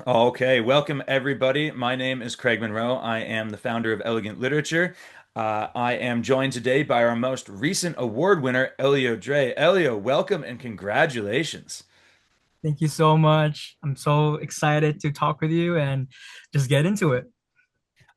Okay, welcome everybody. My name is Craig Monroe. I am the founder of Elegant Literature. I am joined today by our most recent award winner, Elio Dray. Elio, welcome and congratulations. Thank you so much. I'm so excited to talk with you and just get into it.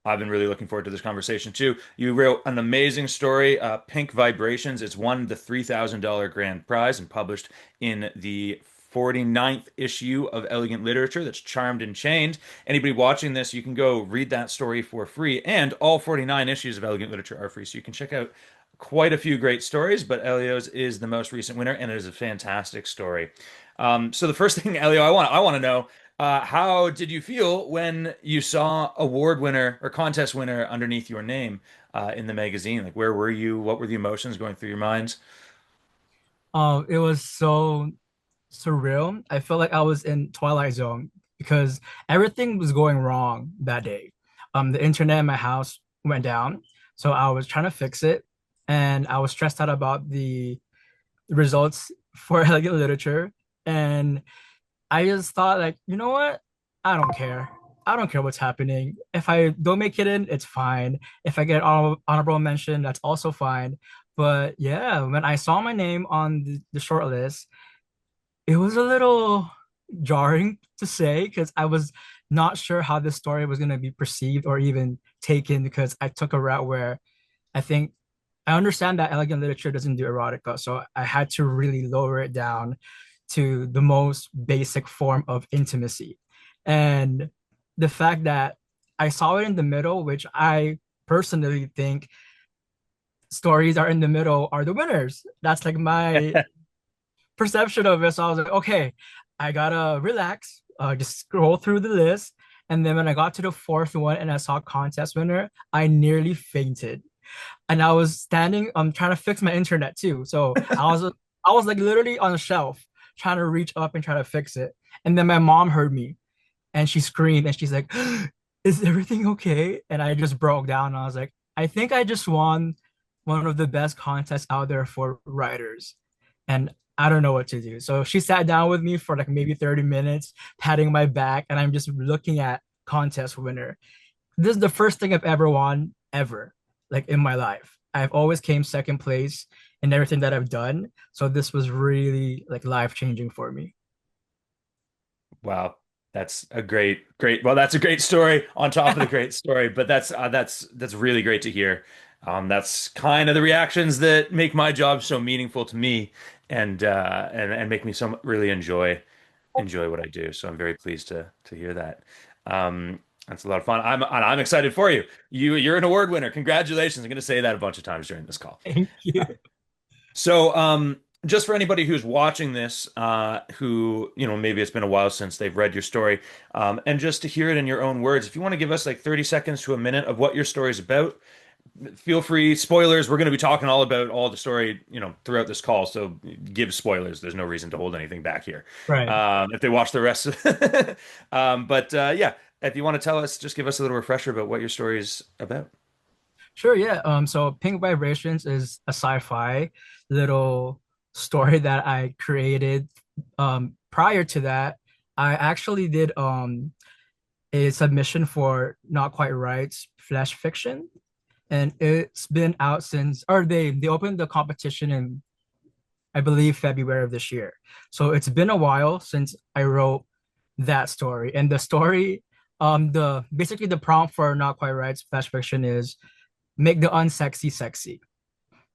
I've been really looking forward to this conversation too. You wrote an amazing story, Pink Vibrations. It's won the $3,000 grand prize and published in the 49th issue of Elegant Literature. That's Charmed and Chained. Anybody watching this, you can go read that story for free. And all 49 issues of Elegant Literature are free. So you can check out quite a few great stories, but Elio's is the most recent winner, and it is a fantastic story. So the first thing, Elio, I want to know, how did you feel when you saw award winner or contest winner underneath your name in the magazine? Like, where were you? What were the emotions going through your minds? It was so surreal. I felt like I was in Twilight Zone because everything was going wrong that day. The internet in my house went down, so I was trying to fix it, and I was stressed out about the results for elegant literature. And I just thought, like, you know what? I don't care. I don't care what's happening. If I don't make it in, it's fine. If I get honorable mention, that's also fine. But yeah, when I saw my name on the short list, it was a little jarring to say because I was not sure how this story was going to be perceived or even taken because I took a route where I think I understand that elegant literature doesn't do erotica, so I had to really lower it down to the most basic form of intimacy. And the fact that I saw it in the middle, which I personally think stories are in the middle are the winners. That's like my perception of it. So I was like, okay, I gotta relax, just scroll through the list. And then when I got to the fourth one and I saw contest winner, I nearly fainted. And I was standing, trying to fix my internet too. So I was like literally on a shelf trying to reach up and try to fix it. And then my mom heard me and she screamed and she's like, "Is everything okay?" And I just broke down. And I was like, I think I just won one of the best contests out there for writers. And I don't know what to do. So she sat down with me for like maybe 30 minutes, patting my back, and I'm just looking at contest winner. This is the first thing I've ever won ever, like in my life. I've always came second place in everything that I've done. So this was really like life changing for me. Wow, that's a great. Well, that's a great story on top of the great story. But that's really great to hear. That's kind of the reactions that make my job so meaningful to me, and make me so really enjoy what I do. So I'm very pleased to hear that. That's a lot of fun. I'm excited for you. You're an award winner. Congratulations. I'm going to say that a bunch of times during this call. Thank you. So, just for anybody who's watching this, who, maybe it's been a while since they've read your story, and just to hear it in your own words, if you want to give us like 30 seconds to a minute of what your story is about, feel free. Spoilers, we're going to be talking all about all the story, throughout this call. So give spoilers. There's no reason to hold anything back here. Right. If they watch the rest of but yeah, if you want to tell us, just give us a little refresher about what your story is about. Sure, yeah. So Pink Vibrations is a sci-fi little story that I created. Prior to that, I actually did a submission for Not Quite Right's Flash Fiction, and it's been out since, or they opened the competition in, I believe, February of this year. So it's been a while since I wrote that story. And the story, the basically the prompt for Not Quite Right's Flash Fiction is make the unsexy sexy.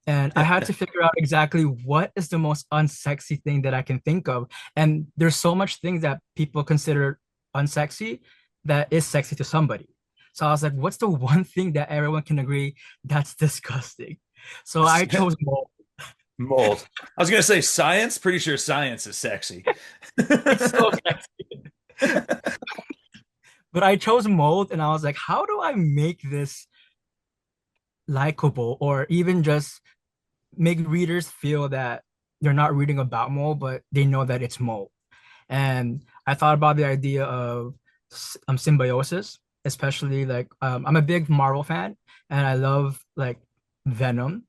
And I had to figure out exactly what is the most unsexy thing that I can think of. And there's so much things that people consider unsexy that is sexy to somebody. So I was like, what's the one thing that everyone can agree that's disgusting? So I chose mold. Mold. I was gonna say science. Pretty sure science is sexy. It's so sexy. But I chose mold and I was like, how do I make this likable or even just make readers feel that they're not reading about mold, but they know that it's mold. And I thought about the idea of symbiosis, especially like I'm a big Marvel fan and I love like Venom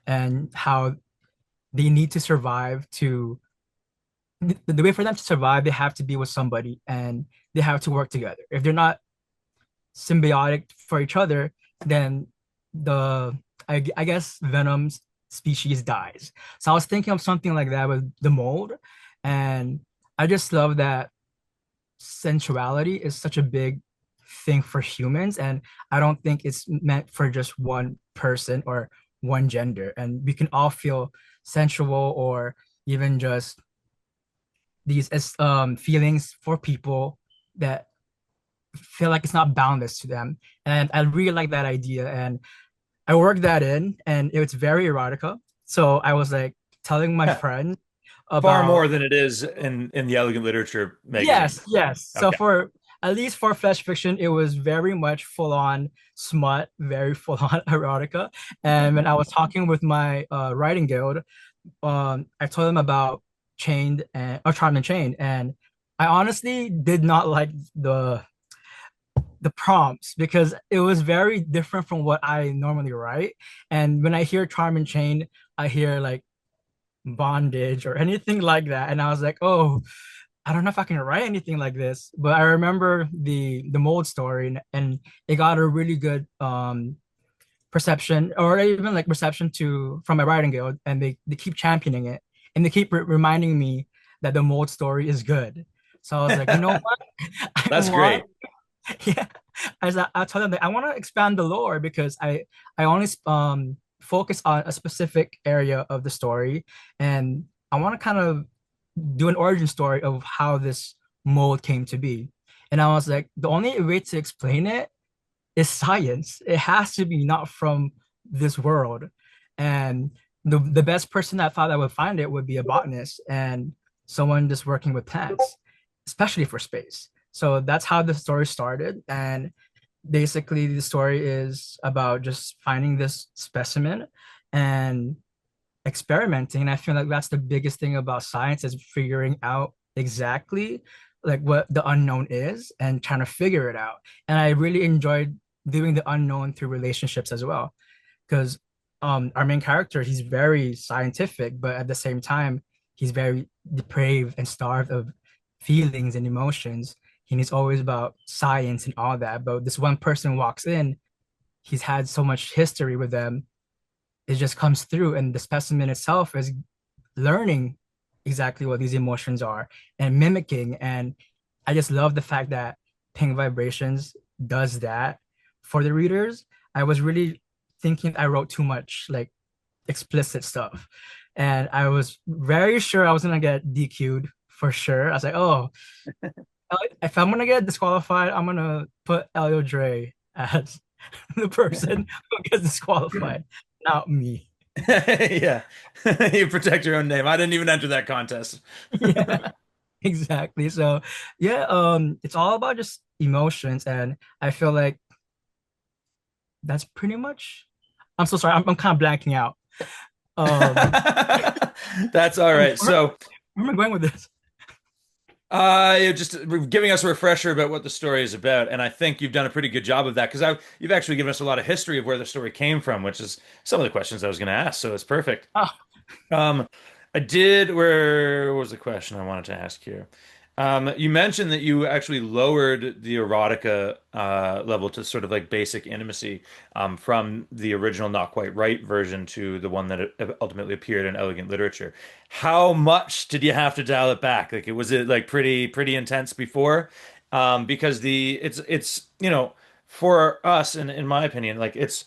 and how they need to survive to the way for them to survive, they have to be with somebody and they have to work together. If they're not symbiotic for each other, then the I guess Venom's species dies. So I was thinking of something like that with the mold, and I just love that sensuality is such a big thing for humans, and I don't think it's meant for just one person or one gender, and we can all feel sensual or even just these feelings for people that feel like it's not boundless to them. And I really like that idea. And I worked that in and it's very erotica. So I was like telling my friends Far about, more than it is in the Elegant Literature magazine. yes, yes. So Okay. for at least for flash fiction, it was very much full on smut, very full on erotica. And when I was talking with my writing guild, I told them about Chained and or Charmed and Chained, and I honestly did not like the prompts because it was very different from what I normally write. And when I hear Charm and Chain, I hear like bondage or anything like that. And I was like, oh, I don't know if I can write anything like this. But I remember the mold story and it got a really good perception or even like reception to from my writing guild and they keep championing it and they keep reminding me that the mold story is good. So I was like, you know what? I That's want great. yeah, I told them that I want to expand the lore because I only focus on a specific area of the story, and I want to kind of do an origin story of how this mold came to be. And I was like, the only way to explain it is science. It has to be not from this world. And the best person that thought I would find it would be a botanist and someone just working with plants, especially for space. So that's how the story started. And basically, the story is about just finding this specimen and experimenting. And I feel like that's the biggest thing about science is figuring out exactly like what the unknown is and trying to figure it out. And I really enjoyed doing the unknown through relationships as well. Because our main character, he's very scientific, but at the same time, he's very depraved and starved of feelings and emotions. And he's always about science and all that. But this one person walks in, he's had so much history with them it just comes through and the specimen itself is learning exactly what these emotions are and mimicking and I just love the fact that pink vibrations does that for the readers. I was really thinking I wrote too much like explicit stuff and I was very sure I was gonna get DQ'd for sure. I was like, oh, if I'm gonna get disqualified, I'm gonna put Elio Dray as the person who gets disqualified, not me. Yeah. You protect your own name. I didn't even enter that contest. Yeah, exactly. So yeah, it's all about just emotions, and I feel like that's pretty much. I'm so sorry. I'm kind of blanking out. Um, That's all right. where, So, where am I going with this? you're just giving us a refresher about what the story is about, and I think you've done a pretty good job of that because you've actually given us a lot of history of where the story came from, which is some of the questions I was going to ask. So it's perfect. Oh, Um, I did. Where was the question I wanted to ask here? You mentioned that you actually lowered the erotica level to sort of like basic intimacy from the original Not Quite Right version to the one that ultimately appeared in Elegant Literature. How much did you have to dial it back? Like, was it like pretty intense before? Because it's for us, in my opinion, like it's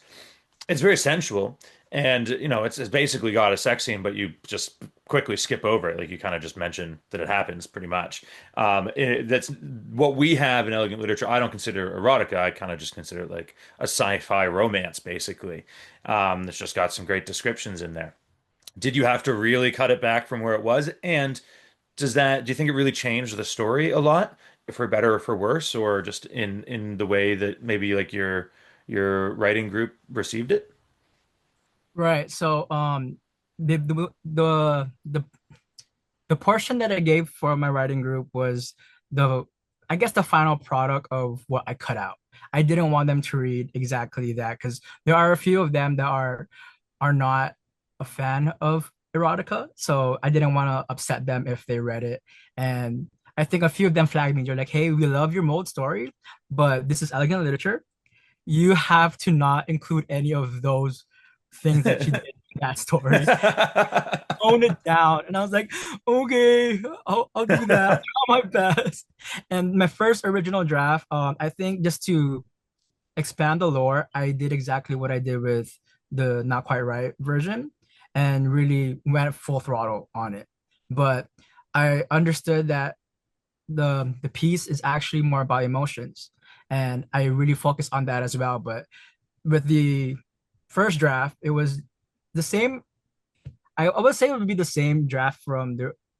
very sensual and it's basically got a sex scene but you just quickly skip over it like you kind of just mention that it happens pretty much that's what we have in elegant literature. I don't consider erotica. I kind of just consider it like a sci-fi romance basically. It's just got some great descriptions in there. Did you have to really cut it back from where it was, and do you think it really changed the story a lot for better or for worse, or just in the way that maybe like your writing group received it? right. So the the portion that I gave for my writing group was the I guess the final product of what I cut out. I didn't want them to read exactly that because there are a few of them that are not a fan of erotica, so I didn't want to upset them if they read it. And I think a few of them flagged me. They're like, "Hey, we love your mold story, but this is elegant literature. You have to not include any of those things that you did in that story. Tone it down." And I was like, "Okay, I'll do that. I'll try my best." And my first original draft, I think just to expand the lore, I did exactly what I did with the Not Quite Right version and really went full throttle on it. But I understood that the piece is actually more about emotions. And I really focused on that as well. But with the first draft, it was the same. I would say it would be the same draft from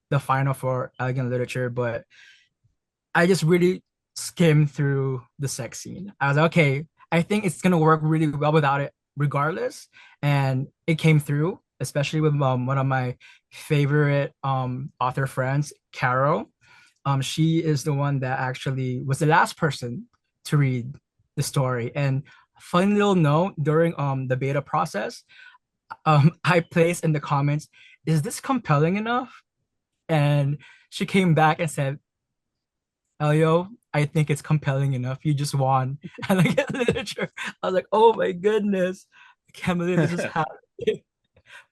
the final for Elegant Literature, but I just really skimmed through the sex scene. I was like, okay, I think it's gonna work really well without it, regardless. And it came through, especially with one of my favorite author friends, Carol. She is the one that actually was the last person to read the story. And fun little note during the beta process, I placed in the comments, "Is this compelling enough?" And she came back and said, "Elio, I think it's compelling enough. You just won." And I get literature. I was like, "Oh my goodness, I can't believe this is happening."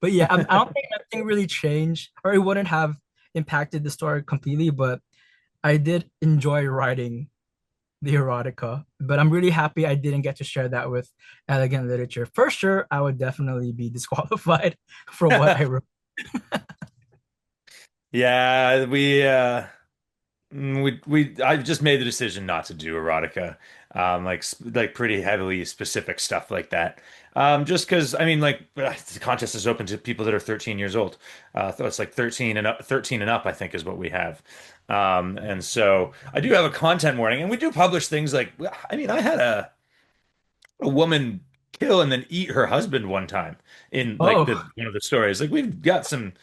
But yeah, I don't think anything really changed, or it wouldn't have impacted the story completely. But I did enjoy writing the erotica. But I'm really happy I didn't get to share that with elegant literature. For sure, I would definitely be disqualified for what I wrote. Yeah, I just made the decision not to do erotica, like pretty heavily specific stuff like that. Just because I mean, like the contest is open to people that are 13 years old. So it's like 13 and up, I think is what we have. And so I do have a content warning, and we do publish things like, I mean, I had a woman kill and then eat her husband one time in like the Oh, one of the stories. Like we've got some.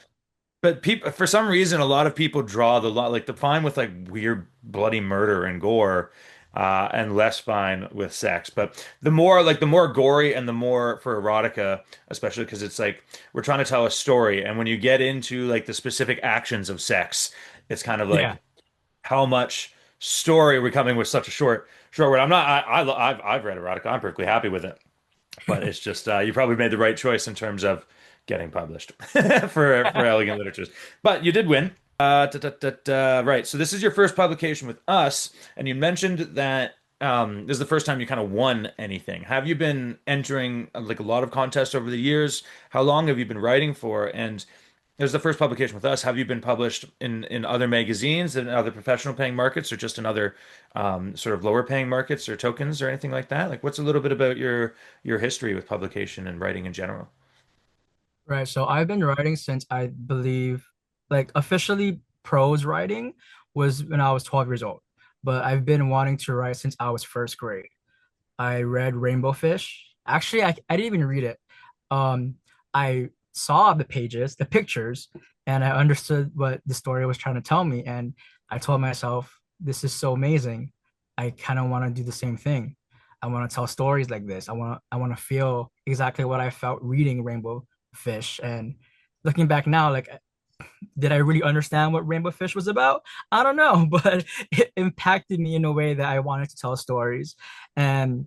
But people, for some reason, a lot of people draw the line, like the fine with like weird bloody murder and gore, and less fine with sex. But the more gory and the more for erotica, especially because it's like we're trying to tell a story, and when you get into like the specific actions of sex, it's kind of yeah. like how much story are we coming with such a short word. I'm not, I've read erotica. I'm perfectly happy with it. But it's just you probably made the right choice in terms of getting published for Elegant Literatures. But you did win. Right. So this is your first publication with us, and you mentioned that this is the first time you kind of won anything. Have you been entering like a lot of contests over the years? How long have you been writing for? And this is the first publication with us. Have you been published in other magazines and other professional paying markets, or just in other sort of lower paying markets or tokens or anything like that? Like, what's a little bit about your history with publication and writing in general? Right. So I've been writing since I believe, like officially prose writing was when I was 12 years old. But I've been wanting to write since I was first grade. I read Rainbow Fish. Actually, I didn't even read it. I saw the pages, the pictures, and I understood what the story was trying to tell me. And I told myself, this is so amazing. I kind of want to do the same thing. I want to tell stories like this. I want to feel exactly what I felt reading Rainbow Fish. And looking back now, like, did I really understand what Rainbow Fish was about? I don't know, but it impacted me in a way that I wanted to tell stories. And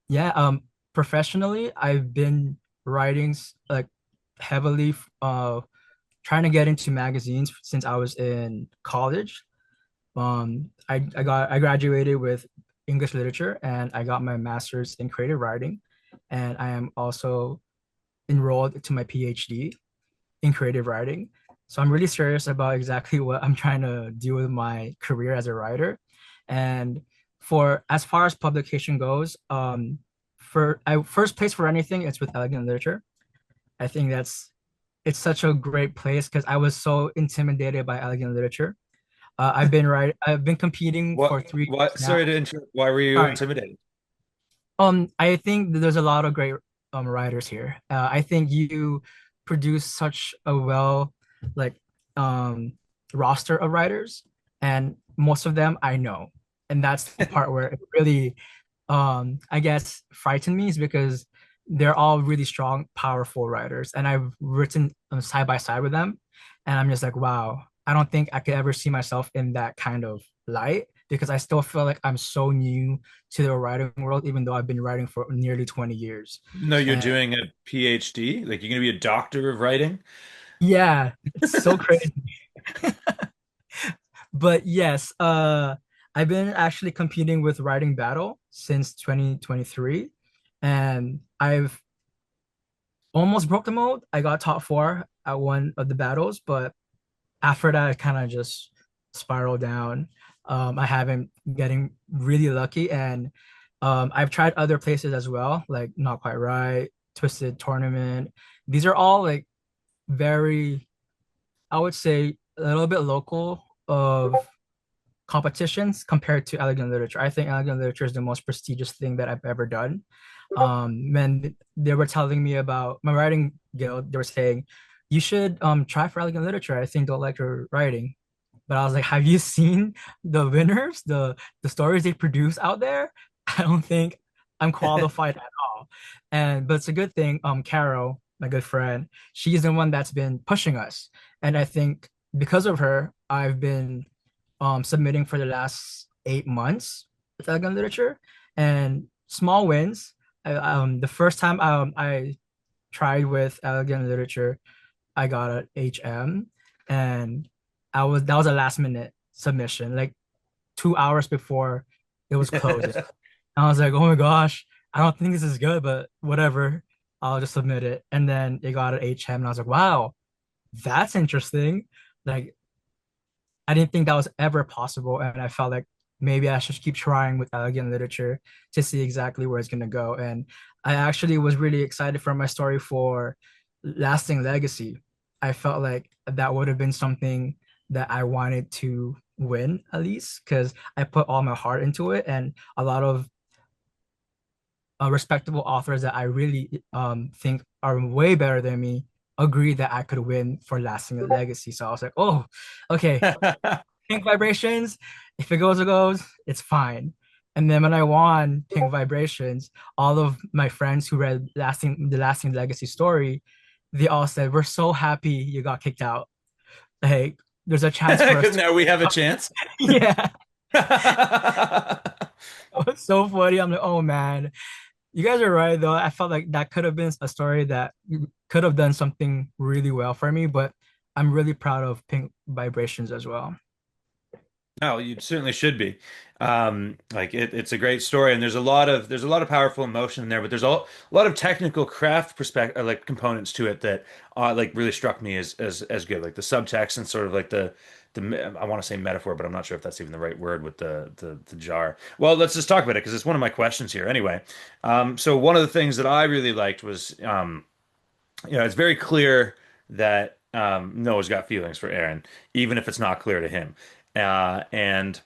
yeah, professionally, I've been writing like heavily, trying to get into magazines since I was in college. I graduated with English literature and I got my master's in creative writing, and I am also enrolled to my PhD in creative writing. So I'm really serious about exactly what I'm trying to do with my career as a writer. And for as far as publication goes, for I first place for anything, it's with Elegant Literature. I think it's such a great place because I was so intimidated by Elegant Literature. I've been competing for What? 3 years What? now. Sorry to interrupt. Why were you Sorry. intimidated? I think that there's a lot of great writers here. I think you produce such a well like um roster of writers, and most of them I know. And that's the part where it really I guess frightened me is because they're all really strong, powerful writers, and I've written side by side with them, and I'm just like, wow, I don't think I could ever see myself in that kind of light because I still feel like I'm so new to the writing world, even though I've been writing for nearly 20 years. No, you're And doing a PhD, like you're gonna be a doctor of writing. yeah, it's so crazy. But yes, I've been actually competing with writing battle since 2023, and I've almost broke the mold. I got top four at one of the battles, but after that, I kind of just spiraled down. I haven't getting really lucky, and I've tried other places as well, like Not Quite Right, Twisted Tournament. These are all like very, I would say, a little bit local of competitions compared to elegant literature. I think elegant literature is the most prestigious thing that I've ever done. When they were telling me about my writing guild, they were saying, you should try for elegant literature. I think they'll like your writing. But I was like, have you seen the winners, the stories they produce out there? I don't think I'm qualified at all. And but it's a good thing, Carol, my good friend, she's the one that's been pushing us. And I think because of her, I've been submitting for the last 8 months with Elegant Literature and small wins. The first time I tried with Elegant Literature, I got an HM, and I was that was a last minute submission, like 2 hours before it was closing. I was like, oh my gosh, I don't think this is good, but whatever, I'll just submit it. And then it got an HM, and I was like, wow, that's interesting. Like I didn't think that was ever possible, and I felt like maybe I should keep trying with elegant literature to see exactly where it's gonna go. And I actually was really excited for my story for lasting legacy. I felt like that would have been something that I wanted to win at least because I put all my heart into it, and a lot of respectable authors that I really think are way better than me agree that I could win for lasting legacy. So I was like, oh, okay, pink vibrations. If it goes, it goes. It's fine. And then when I won pink vibrations, all of my friends who read the lasting legacy story, they all said, "We're so happy you got kicked out. Like, there's a chance for us Because to." now we have a chance. Yeah, it was so funny. I'm like, oh man, you guys are right though. I felt like that could have been a story that could have done something really well for me, but I'm really proud of pink vibrations as well. No, you certainly should be. Like it's a great story, and there's a lot of powerful emotion in there, but there's a lot of technical craft perspective, like components to it that like really struck me as good, like the subtext and sort of like the I want to say metaphor, but I'm not sure if that's even the right word with the jar. Well, let's just talk about it because it's one of my questions here anyway. So one of the things that I really liked was it's very clear that Noah's got feelings for Aaron, even if it's not clear to him. And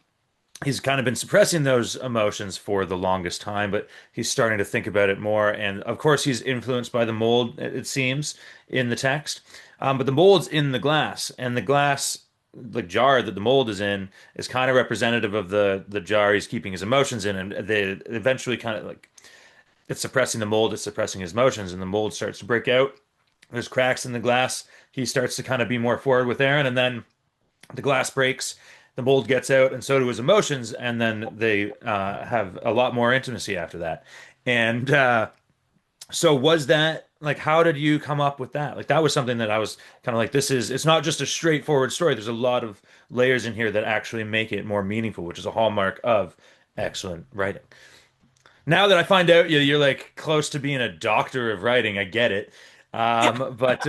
he's kind of been suppressing those emotions for the longest time, but he's starting to think about it more. And of course, he's influenced by the mold, it seems, in the text. But the mold's in the glass, and the glass, the jar that the mold is in, is kind of representative of the jar he's keeping his emotions in. And they eventually kind of like it's suppressing the mold, it's suppressing his emotions, and the mold starts to break out. There's cracks in the glass. He starts to kind of be more forward with Aaron, and then the glass breaks, the mold gets out, and so do his emotions, and then they have a lot more intimacy after that. And so was that like how did you come up with that? Like that was something that I was kind of like, it's not just a straightforward story. There's a lot of layers in here that actually make it more meaningful, which is a hallmark of excellent writing. Now that I find out you're like close to being a doctor of writing, I get it. But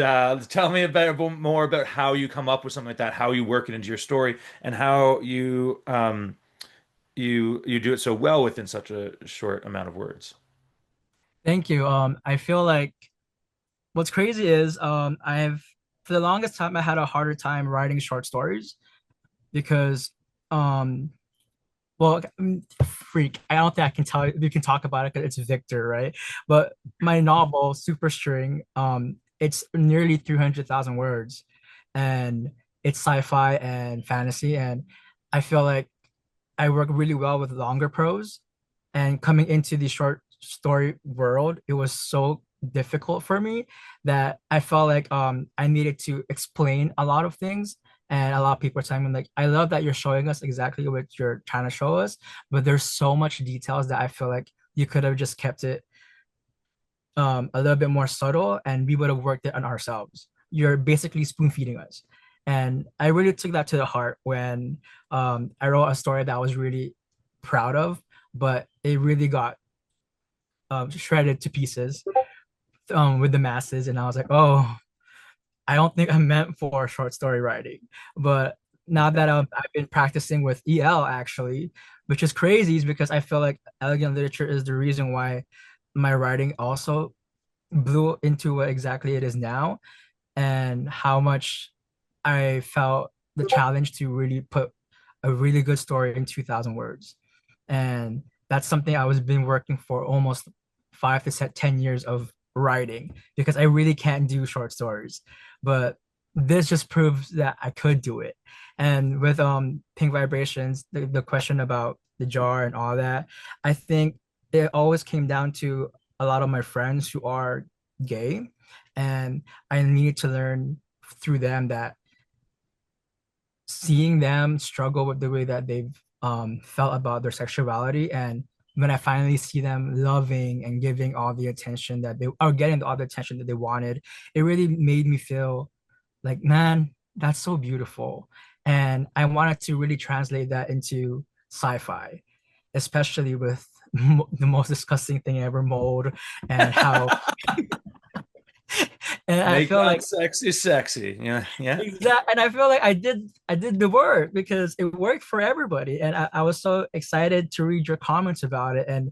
tell me about more about how you come up with something like that, how you work it into your story, and how you do it so well within such a short amount of words. Thank you. I feel like what's crazy is I've for the longest time I had a harder time writing short stories because um well freak I don't think I can tell you we can talk about it because it's Victor, right? But my novel Super String it's nearly 300,000 words and it's sci-fi and fantasy, and I feel like I work really well with longer prose, and coming into these short story world, it was so difficult for me that I felt like I needed to explain a lot of things. And a lot of people are telling me like, I love that you're showing us exactly what you're trying to show us, but there's so much details that I feel like you could have just kept it a little bit more subtle and we would have worked it on ourselves. You're basically spoon feeding us. And I really took that to the heart when I wrote a story that I was really proud of, but it really got shredded to pieces with the masses. And I was like, oh, I don't think I'm meant for short story writing. But now that I've been practicing with EL actually, which is crazy, is because I feel like elegant literature is the reason why my writing also blew into what exactly it is now and how much I felt the challenge to really put a really good story in 2000 words. And that's something I was been working for almost 5 to 10 years of writing because I really can't do short stories. But this just proves that I could do it. And with Pink Vibrations, the question about the jar and all that, I think it always came down to a lot of my friends who are gay, and I needed to learn through them that seeing them struggle with the way that they've felt about their sexuality, and when I finally see them loving and giving all the attention that they are getting, all the attention that they wanted, it really made me feel like, man, that's so beautiful. And I wanted to really translate that into sci-fi, especially with the most disgusting thing ever, mold, and how and I Make feel God like sexy, sexy. Yeah, yeah. exactly, and I feel like I did the work because it worked for everybody, and I was so excited to read your comments about it. And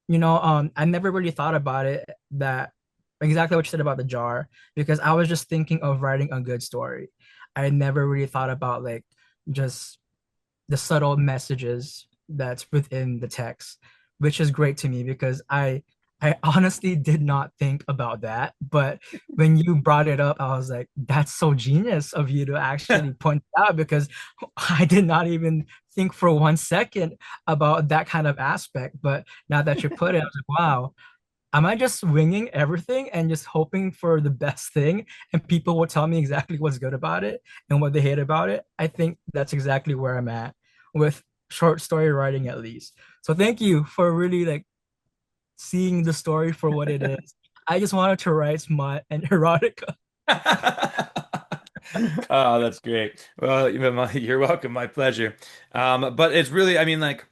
I never really thought about it that exactly what you said about the jar because I was just thinking of writing a good story. I never really thought about like just the subtle messages that's within the text, which is great to me because I honestly did not think about that. But when you brought it up, I was like, that's so genius of you to actually point it out because I did not even think for 1 second about that kind of aspect. But now that you put it, I was like, wow, am I just winging everything and just hoping for the best thing and people will tell me exactly what's good about it and what they hate about it? I think that's exactly where I'm at with short story writing at least. So thank you for really like seeing the story for what it is. I just wanted to write smut and erotica. Oh, that's great. Well, you're welcome. My pleasure. But it's really, I mean, like,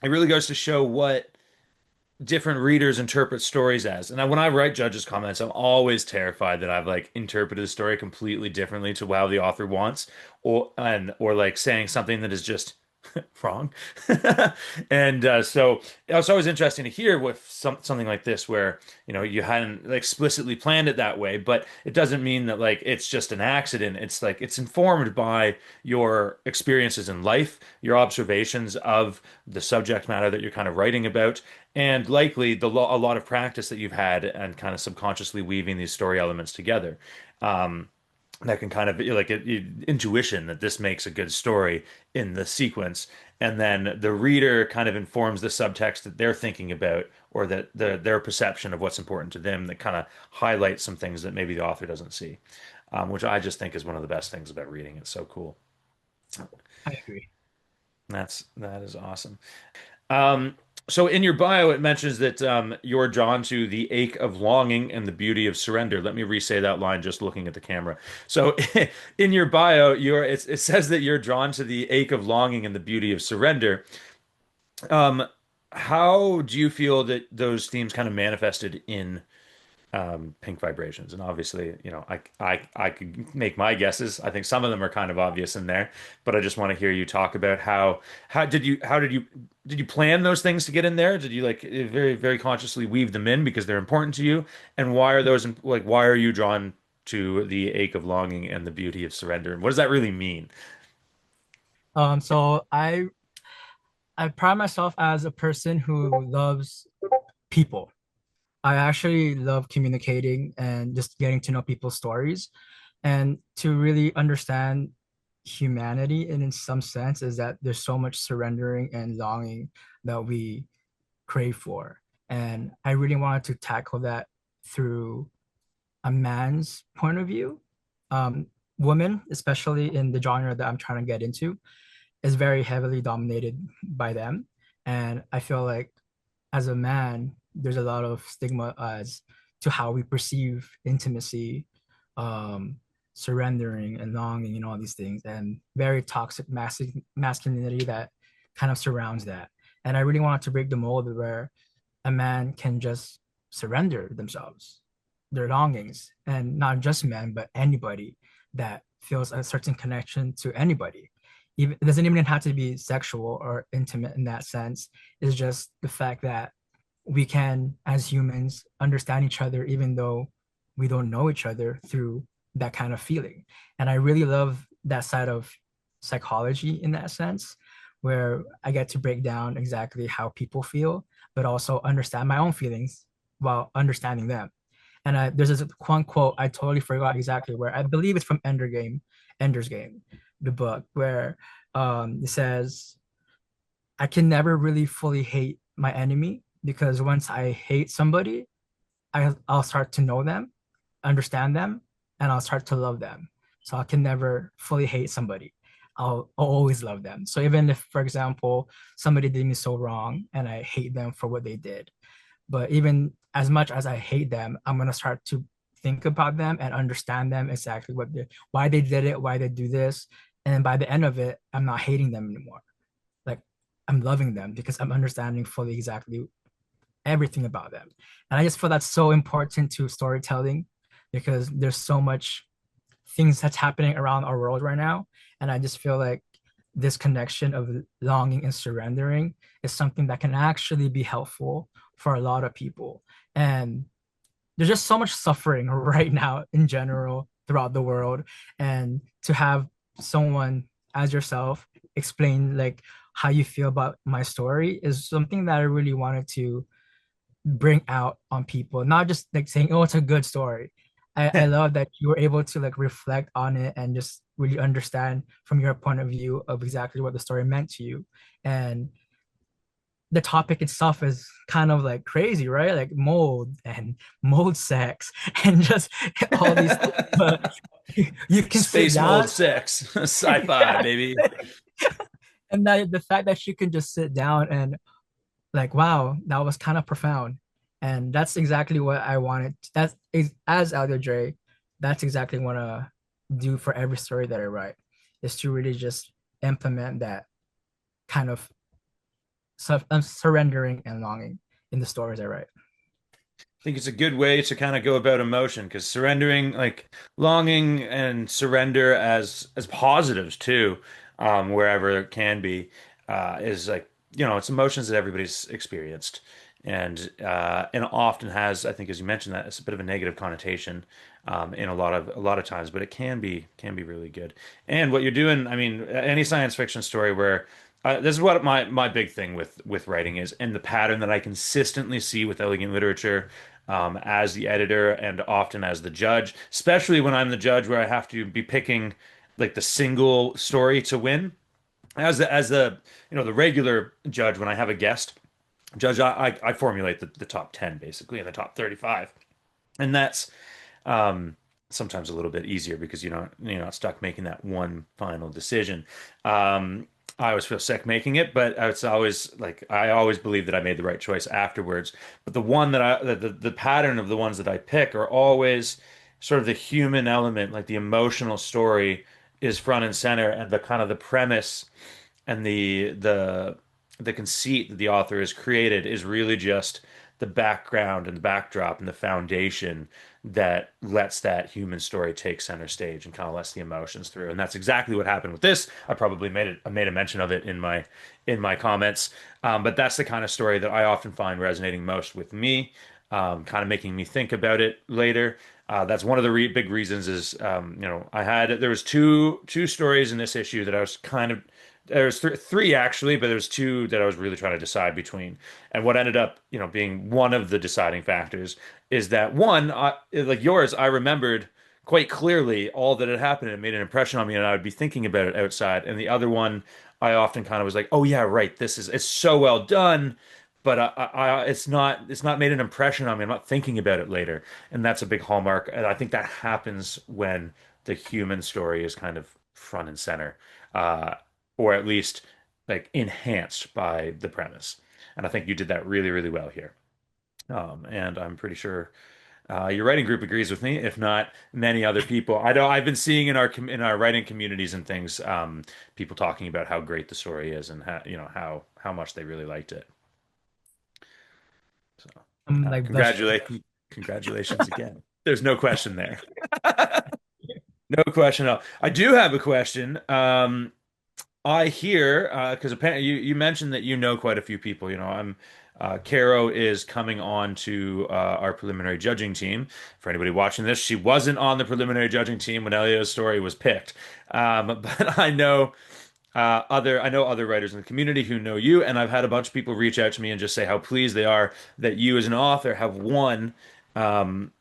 it really goes to show what different readers interpret stories as. And when I write judges' comments, I'm always terrified that I've like interpreted a story completely differently to how the author wants, or like saying something that is just wrong. And so it was always interesting to hear with something like this where, you hadn't explicitly planned it that way, but it doesn't mean that like it's just an accident. It's like it's informed by your experiences in life, your observations of the subject matter that you're kind of writing about, and likely a lot of practice that you've had and kind of subconsciously weaving these story elements together. Um, that can kind of like intuition that this makes a good story in the sequence, and then the reader kind of informs the subtext that they're thinking about, or that their perception of what's important to them, that kind of highlights some things that maybe the author doesn't see, which I just think is one of the best things about reading. It's so cool. I agree. That is awesome. Um, so in your bio, it mentions that you're drawn to the ache of longing and the beauty of surrender. Let me re-say that line just looking at the camera. So in your bio, it says that you're drawn to the ache of longing and the beauty of surrender. Um, how do you feel that those themes kind of manifested in Pink Vibrations? And obviously, I could make my guesses. I think some of them are kind of obvious in there, but I just want to hear you talk about how did you plan those things to get in there? Did you like very very consciously weave them in because they're important to you? And why are those like why are you drawn to the ache of longing and the beauty of surrender? And what does that really mean? So I pride myself as a person who loves people. I actually love communicating and just getting to know people's stories. And to really understand humanity, and in some sense, is that there's so much surrendering and longing that we crave for. And I really wanted to tackle that through a man's point of view. Um, Women, especially in the genre that I'm trying to get into, is very heavily dominated by them. And I feel like as a man, there's a lot of stigma as to how we perceive intimacy, um, surrendering and longing and all these things, and very toxic masculinity that kind of surrounds that. And I really wanted to break the mold where a man can just surrender themselves, their longings, and not just men, but anybody that feels a certain connection to anybody. Even, it doesn't even have to be sexual or intimate in that sense. It's just the fact that we can, as humans, understand each other even though we don't know each other through that kind of feeling. And I really love that side of psychology in that sense, where I get to break down exactly how people feel, but also understand my own feelings while understanding them. And there's this one quote I totally forgot exactly where, I believe it's from Ender's Game, the book, where it says, I can never really fully hate my enemy because once I hate somebody, I'll start to know them, understand them, and I'll start to love them. So I can never fully hate somebody. I'll always love them. So even if, for example, somebody did me so wrong and I hate them for what they did, but even as much as I hate them, I'm gonna start to think about them and understand them exactly why they did it, why they do this, and by the end of it, I'm not hating them anymore. Like I'm loving them because I'm understanding fully exactly everything about them. And I just feel that's so important to storytelling because there's so much things that's happening around our world right now. And I just feel like this connection of longing and surrendering is something that can actually be helpful for a lot of people. And there's just so much suffering right now in general throughout the world. And to have someone as yourself explain like how you feel about my story is something that I really wanted to bring out on people, not just like saying, oh, it's a good story. I love that you were able to like reflect on it and just really understand from your point of view of exactly what the story meant to you. And the topic itself is kind of like crazy, right? Like mold and mold sex and just all these things. But you can sit Space mold down. sex, sci-fi, Yeah. baby. And that the fact that you can just sit down and like, wow, that was kind of profound. And that's exactly what I wanted. That's as Elio Dray, that's exactly what I do for every story that I write, is to really just implement that kind of surrendering and longing in the stories I write. I think it's a good way to kind of go about emotion because surrendering, like longing and surrender as positives too, wherever it can be, is like it's emotions that everybody's experienced, and often has, I think, as you mentioned, that it's a bit of a negative connotation in a lot of times, but it can be really good. And what you're doing, I mean, any science fiction story where this is what my big thing with writing is, and the pattern that I consistently see with elegant literature, as the editor and often as the judge, especially when I'm the judge where I have to be picking like the single story to win. As the the regular judge, when I have a guest judge, I formulate the top 10 basically and the top 35, and that's um, sometimes a little bit easier because you're not stuck making that one final decision. Um, I always feel sick making it, but it's always like I always believe that I made the right choice afterwards. But the one that the pattern of the ones that I pick are always sort of the human element, like the emotional story is front and center, and the kind of the premise and the conceit that the author has created is really just the background and the backdrop and the foundation that lets that human story take center stage and kind of lets the emotions through. And that's exactly what happened with this. I probably made a mention of it in my comments. But that's the kind of story that I often find resonating most with me, kind of making me think about it later. That's one of the big reasons is, there was two stories in this issue that I was kind of there's three actually, but there's two that I was really trying to decide between. And what ended up, being one of the deciding factors is that one, like yours, I remembered quite clearly all that had happened. It made an impression on me, and I would be thinking about it outside. And the other one, I often kind of was like, oh yeah, right, it's so well done, but it's not made an impression on me. I'm not thinking about it later, and that's a big hallmark. And I think that happens when the human story is kind of front and center, uh, or at least like enhanced by the premise. And I think you did that really, really well here. And I'm pretty sure your writing group agrees with me, if not many other people. I know I've been seeing in our writing communities and things, people talking about how great the story is and how much they really liked it. So, I'm like blushing. congratulations again. There's no question there. No question at all. I do have a question. I hear because apparently you mentioned that you know quite a few people. I'm Caro is coming on to our preliminary judging team. For anybody watching this, she wasn't on the preliminary judging team when Elio's story was picked. But I know other writers in the community who know you, and I've had a bunch of people reach out to me and just say how pleased they are that you as an author have won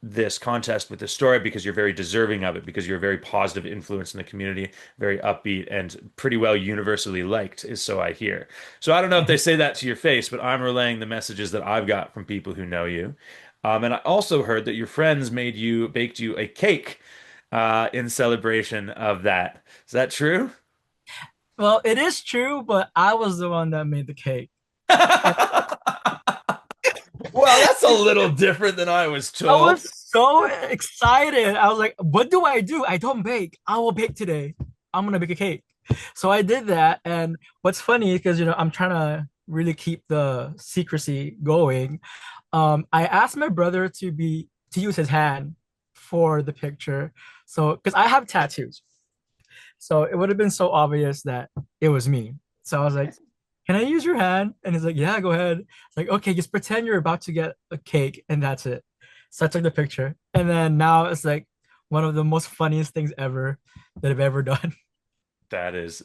this contest with this story because you're very deserving of it, because you're a very positive influence in the community, very upbeat and pretty well universally liked, is so I hear. So I don't know if they say that to your face, but I'm relaying the messages that I've got from people who know you. And I also heard that your friends baked you a cake in celebration of that. Is that true? Well, it is true, but I was the one that made the cake. And Well, that's a little different than I was I told. was so excited. I was like, what do I do? I don't bake. I will bake today. I'm gonna bake a cake. So I did that. And what's funny, because I'm trying to really keep the secrecy going. I asked my brother to use his hand for the picture. So because I have tattoos. So it would have been so obvious that it was me. So I was like, can I use your hand? And he's like, yeah, go ahead. It's like, okay, just pretend you're about to get a cake and that's it. So I took the picture. And then now it's like one of the most funniest things ever that I've ever done. That is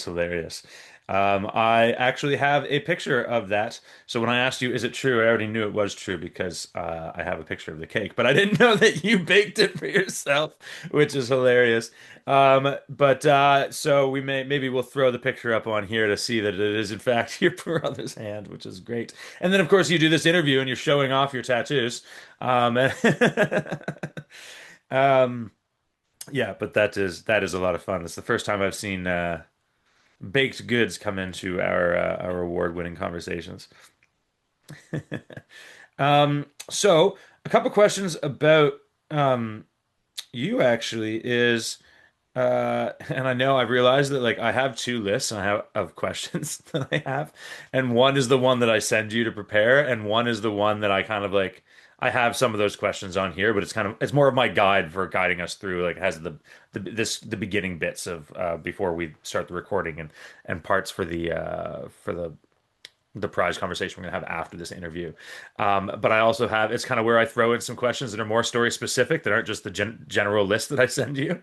hilarious. I actually have a picture of that. So when I asked you, is it true? I already knew it was true because I have a picture of the cake, but I didn't know that you baked it for yourself, which is hilarious. But so maybe we'll throw the picture up on here to see that it is in fact your brother's hand, which is great. And then of course you do this interview and you're showing off your tattoos. Um, um, yeah, but that is a lot of fun. It's the first time I've seen baked goods come into our award-winning conversations. So a couple questions about um, you actually is and I know I've realized that like I have two lists I have of questions that I have, and one is the one that I send you to prepare, and one is the one that I kind of like I have some of those questions on here, but it's more of my guide for guiding us through like it has the beginning bits of before we start the recording and parts for the prize conversation we're going to have after this interview. But I also have, it's kind of where I throw in some questions that are more story specific that aren't just the general list that I send you.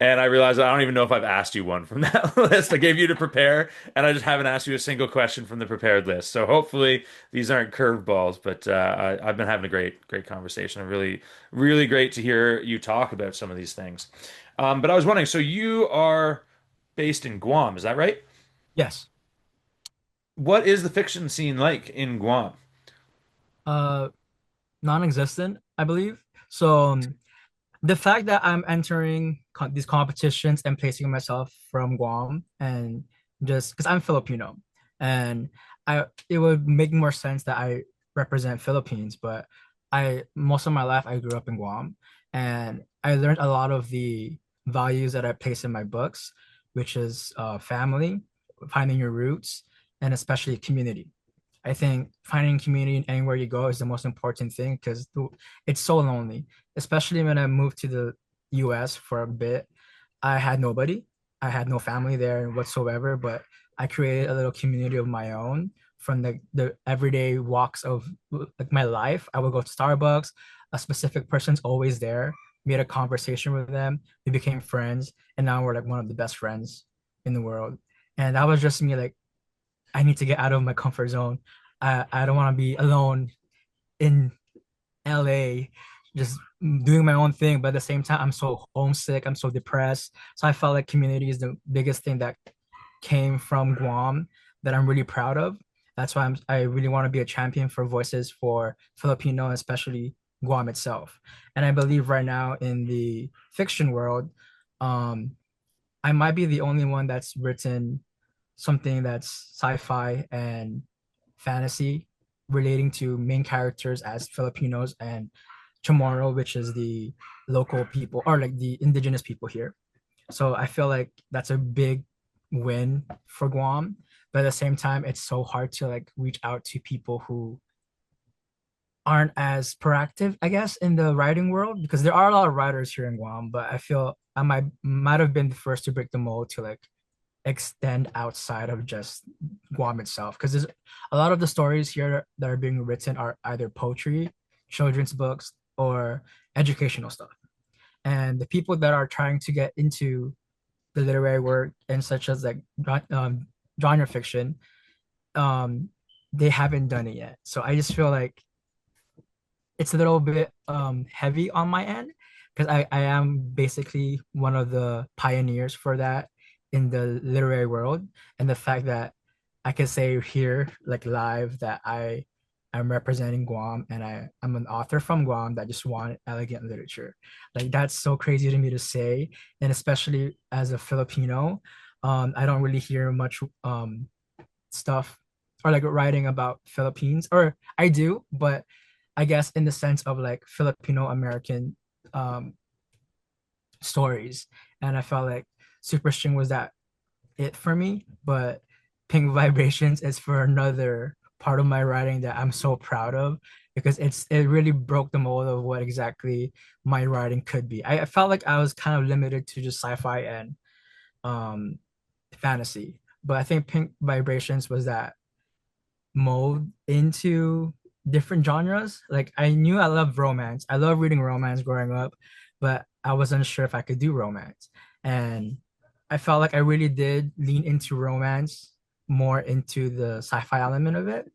And I realized I don't even know if I've asked you one from that list. I gave you to prepare, and I just haven't asked you a single question from the prepared list. So hopefully these aren't curveballs, but I've been having a great conversation. Really, really great to hear you talk about some of these things. But I was wondering, so you are based in Guam, is that right? Yes. What is the fiction scene like in Guam? Uh, Non-existent, I believe. So the fact that I'm entering these competitions and placing myself from Guam and just because I'm Filipino and it would make more sense that I represent Philippines, but I most of my life I grew up in Guam and I learned a lot of the values that I place in my books, which is family, finding your roots, and especially community. I think finding community anywhere you go is the most important thing because it's so lonely, especially when I moved to the US for a bit. I had nobody, I had no family there whatsoever, but I created a little community of my own from the everyday walks of like my life. I would go to Starbucks, a specific person's always there. We had a conversation with them, we became friends, and now we're like one of the best friends in the world. And that was just me like I need to get out of my comfort zone. I don't want to be alone in LA, just doing my own thing. But at the same time, I'm so homesick. I'm so depressed. So I felt like community is the biggest thing that came from Guam that I'm really proud of. That's why I really want to be a champion for voices for Filipino, especially Guam itself. And I believe right now in the fiction world, um, I might be the only one that's written something that's sci-fi and fantasy relating to main characters as Filipinos and Chamorro, which is the local people or like the indigenous people here. So I feel like that's a big win for Guam. But at the same time, it's so hard to like reach out to people who aren't as proactive, I guess, in the writing world because there are a lot of writers here in Guam, but I feel I might have been the first to break the mold to like extend outside of just Guam itself. Because there's a lot of the stories here that are being written are either poetry, children's books, or educational stuff. And the people that are trying to get into the literary work and such as like genre fiction, um, they haven't done it yet. So I just feel like it's a little bit heavy on my end because I am basically one of the pioneers for that in the literary world. And the fact that I can say here, like live, that I'm representing Guam and I'm an author from Guam that just wanted elegant literature. Like that's so crazy to me to say. And especially as a Filipino, I don't really hear much stuff or like writing about Philippines, or I do, but I guess in the sense of like Filipino American um, stories. And I felt like Super String was that it for me, but Pink Vibrations is for another part of my writing that I'm so proud of because it really broke the mold of what exactly my writing could be. I felt like I was kind of limited to just sci-fi and um, fantasy, but I think Pink Vibrations was that mold into different genres. Like I knew I loved romance. I love reading romance growing up, but I wasn't sure if I could do romance. And I felt like I really did lean into romance more into the sci-fi element of it.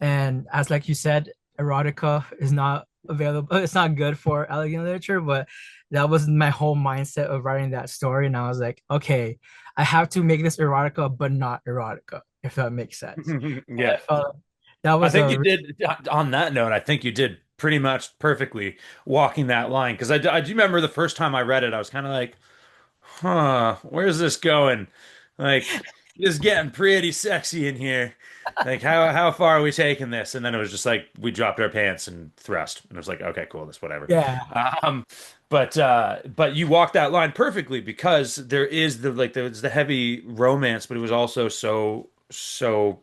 And as like you said, erotica is not available. It's not good for elegant literature, but that was my whole mindset of writing that story. And I was like, okay, I have to make this erotica, but not erotica, if that makes sense. And I Yeah. felt that I was think you a did on that note, I think you did pretty much perfectly walking that line because I do remember the first time I read it, I was kind of like, huh, where's this going? Like, it's getting pretty sexy in here. Like, how far are we taking this? And then it was just like we dropped our pants and thrust, and it was like, okay, cool, that's whatever. yeah, Um, but you walked that line perfectly because there is there's the heavy romance, but it was also so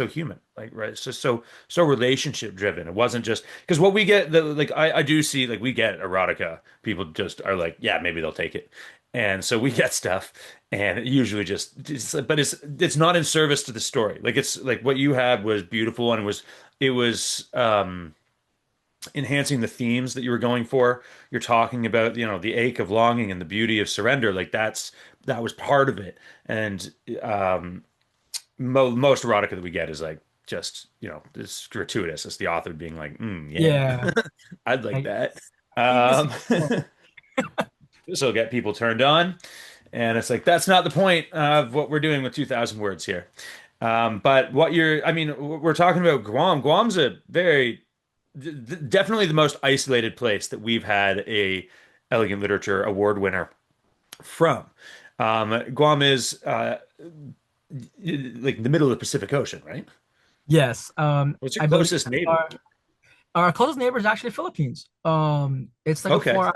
human, like, right, it's just so relationship driven. It wasn't just because what we get, the like I do see, like, we get erotica, people just are like, yeah, maybe they'll take it, and so we get stuff, and it usually just but it's not in service to the story. Like, it's like what you had was beautiful, and it was enhancing the themes that you were going for. You're talking about, the ache of longing and the beauty of surrender. Like, that was part of it. And most erotica that we get is like just, it's gratuitous. It's the author being like, yeah. yeah, I'd like Like that. see this Um, this will get people turned on. And it's like, that's not the point of what we're doing with 2,000 words here. But I mean, we're talking about Guam. Guam's a definitely the most isolated place that we've had a Elegant Literature Award winner from. Guam is like the middle of the Pacific Ocean, right? yes. What's your I believe closest neighbor? our closest neighbor is actually Philippines. It's like a Okay. 4 hour,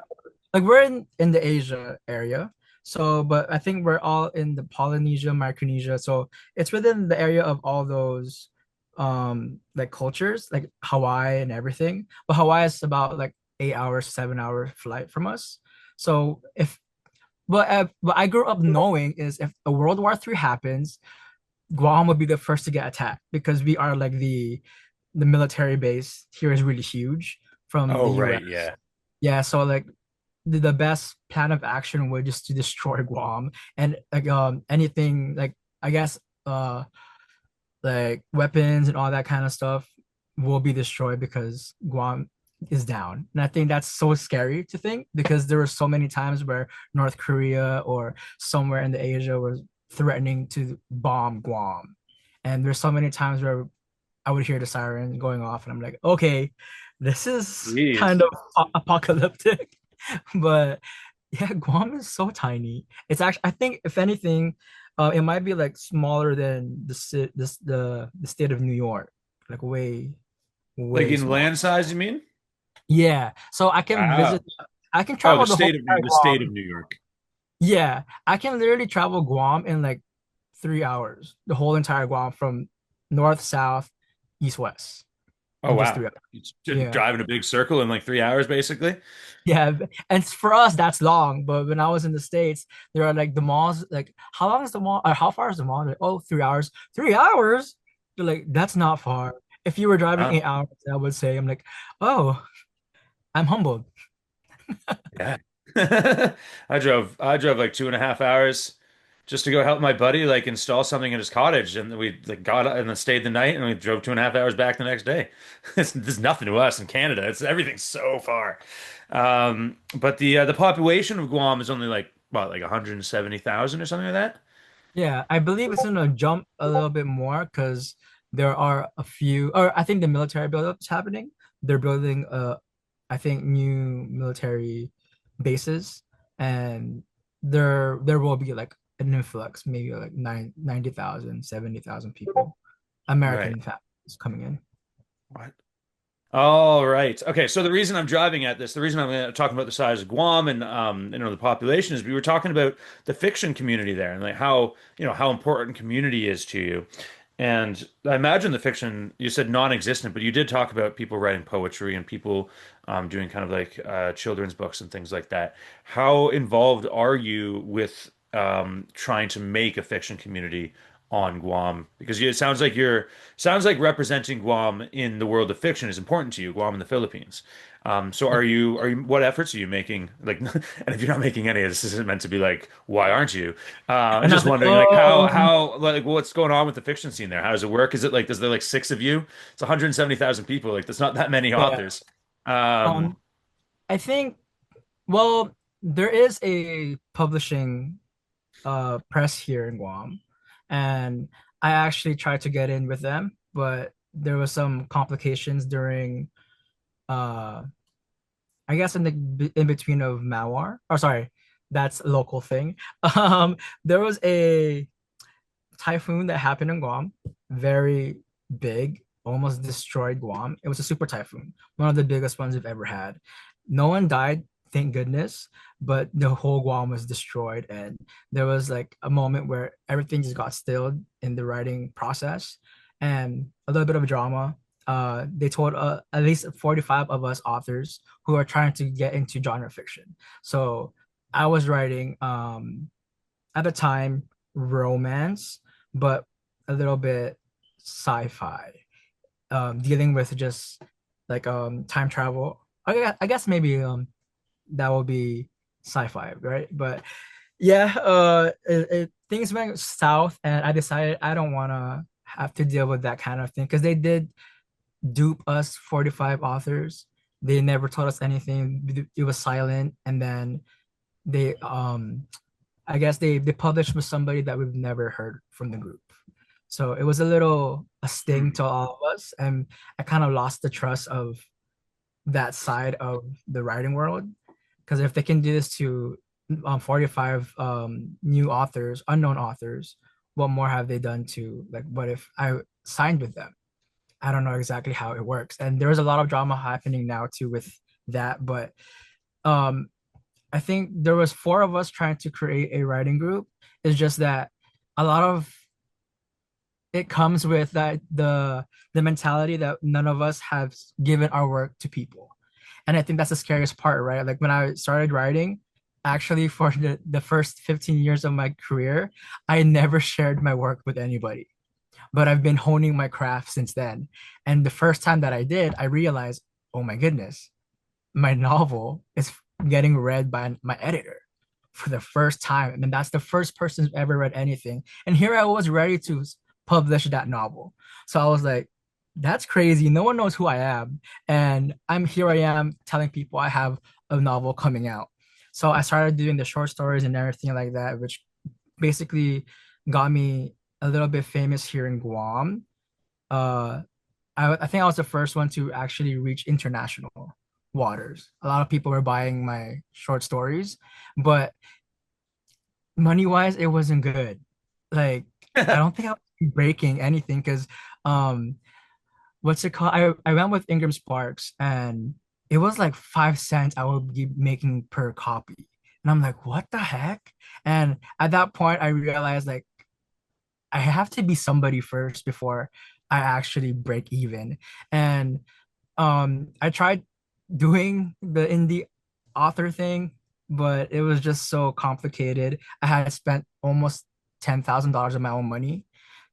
like we're in the Asia area. So, but I think we're all in the Polynesia, Micronesia. So it's within the area of all those like cultures, like Hawaii and everything. But Hawaii is about like 8 hours, 7 hour flight from us. So if but what I grew up knowing is if a World War III happens, Guam would be the first to get attacked because we are like the military base here is really huge from the Oh, right. US. Yeah. Yeah, so like the best plan of action would just to destroy Guam and like anything like I guess like weapons and all that kind of stuff will be destroyed because Guam is down. And I think that's so scary to think because there were so many times where North Korea or somewhere in the Asia was threatening to bomb Guam. And there's so many times where I would hear the siren going off, and I'm like, okay, this is kind Jeez. of apocalyptic. But yeah, Guam is so tiny. It's actually, I think, if anything, it might be like smaller than the state of New York, like Like way in small. land size, you mean? Yeah, so I can Wow. visit. I can Oh, travel the whole entire The state of Guam. New York. Yeah, I can literally travel Guam in like 3 hours. The whole entire Guam from north, south, east, west Oh in just wow. 3 hours. It's just Yeah. driving a big circle in like 3 hours, basically. Yeah, and for us that's long. But when I was in the States, there are like the malls. Like, how long is the mall? Or how far is the mall? Like, oh, 3 hours. 3 hours? They're like, that's not far. If you were driving Wow. 8 hours, I would say, I'm like, oh, I'm humbled. Yeah. I drove like 2.5 hours just to go help my buddy like install something in his cottage, and we like got and then stayed the night, and we drove 2.5 hours back the next day. There's nothing to us in Canada. It's everything's so far. But the population of Guam is only like what, like 170,000 or something like that. Yeah, I believe it's gonna jump a little bit more because there are a few, or I think the military buildup is happening. They're building, I think, new military bases, and there will be like an influx, maybe like 90,000, 70,000 people, Right. American families coming in. What? All right. Okay. So the reason I'm driving at this, the reason I'm talking about the size of Guam and the population is we were talking about the fiction community there and like how how important community is to you. And I imagine the fiction you said non-existent, but you did talk about people writing poetry and people doing kind of like children's books and things like that. How involved are you with trying to make a fiction community on Guam? Because it sounds like representing Guam in the world of fiction is important to you, Guam and the Philippines. So what efforts are you making? Like, and if you're not making any, this isn't meant to be like, why aren't you? I'm And I just was like, wondering, like, oh, like, what's going on with the fiction scene there? How does it work? Is there like six of you? It's 170,000 people. Like, that's not that many yeah. authors. Um, I think, well, there is a publishing press here in Guam, and I actually tried to get in with them, but there was some complications during I guess in the in between of Mawar. Or sorry, that's a local thing. There was a typhoon that happened in Guam, very big, almost destroyed Guam. It was a super typhoon, one of the biggest ones we've ever had. No one died, thank goodness, but the whole Guam was destroyed. And there was like a moment where everything just got stilled in the writing process and a little bit of drama. They told at least 45 of us authors who are trying to get into genre fiction. So I was writing at the time romance, but a little bit sci-fi, dealing with just like time travel. I guess maybe that will be sci-fi, right? But yeah, things went south, and I decided I don't want to have to deal with that kind of thing because they did dupe us 45 authors. They never told us anything. It was silent, and then they I guess they published with somebody that we've never heard from the group. So it was a sting to all of us, and I kind of lost the trust of that side of the writing world. Because if they can do this to 45 new authors, unknown authors, what more have they done to, like, what if I signed with them? I don't know exactly how it works. And there's a lot of drama happening now too with that. But um, I think there was four of us trying to create a writing group. It's just that a lot of it comes with that the mentality that none of us have given our work to people. And I think that's the scariest part, right? Like when I started writing, actually for the first 15 years of my career, I never shared my work with anybody. But I've been honing my craft since then. And the first time that I did, I realized, oh my goodness, my novel is getting read by my editor for the first time. I mean, that's the first person who's ever read anything. And here I was ready to publish that novel. So I was like, that's crazy. No one knows who I am. And I am telling people I have a novel coming out. So I started doing the short stories and everything like that, which basically got me a little bit famous here in Guam. Uh, I think I was the first one to actually reach international waters. A lot of people were buying my short stories, but money wise, it wasn't good. Like, I don't think I was breaking anything because, um, what's it called? I went with Ingram Sparks and it was like 5 cents I would be making per copy. And I'm like, what the heck? And at that point, I realized like I have to be somebody first before I actually break even. And I tried doing the indie author thing, but it was just so complicated. I had spent almost $10,000 of my own money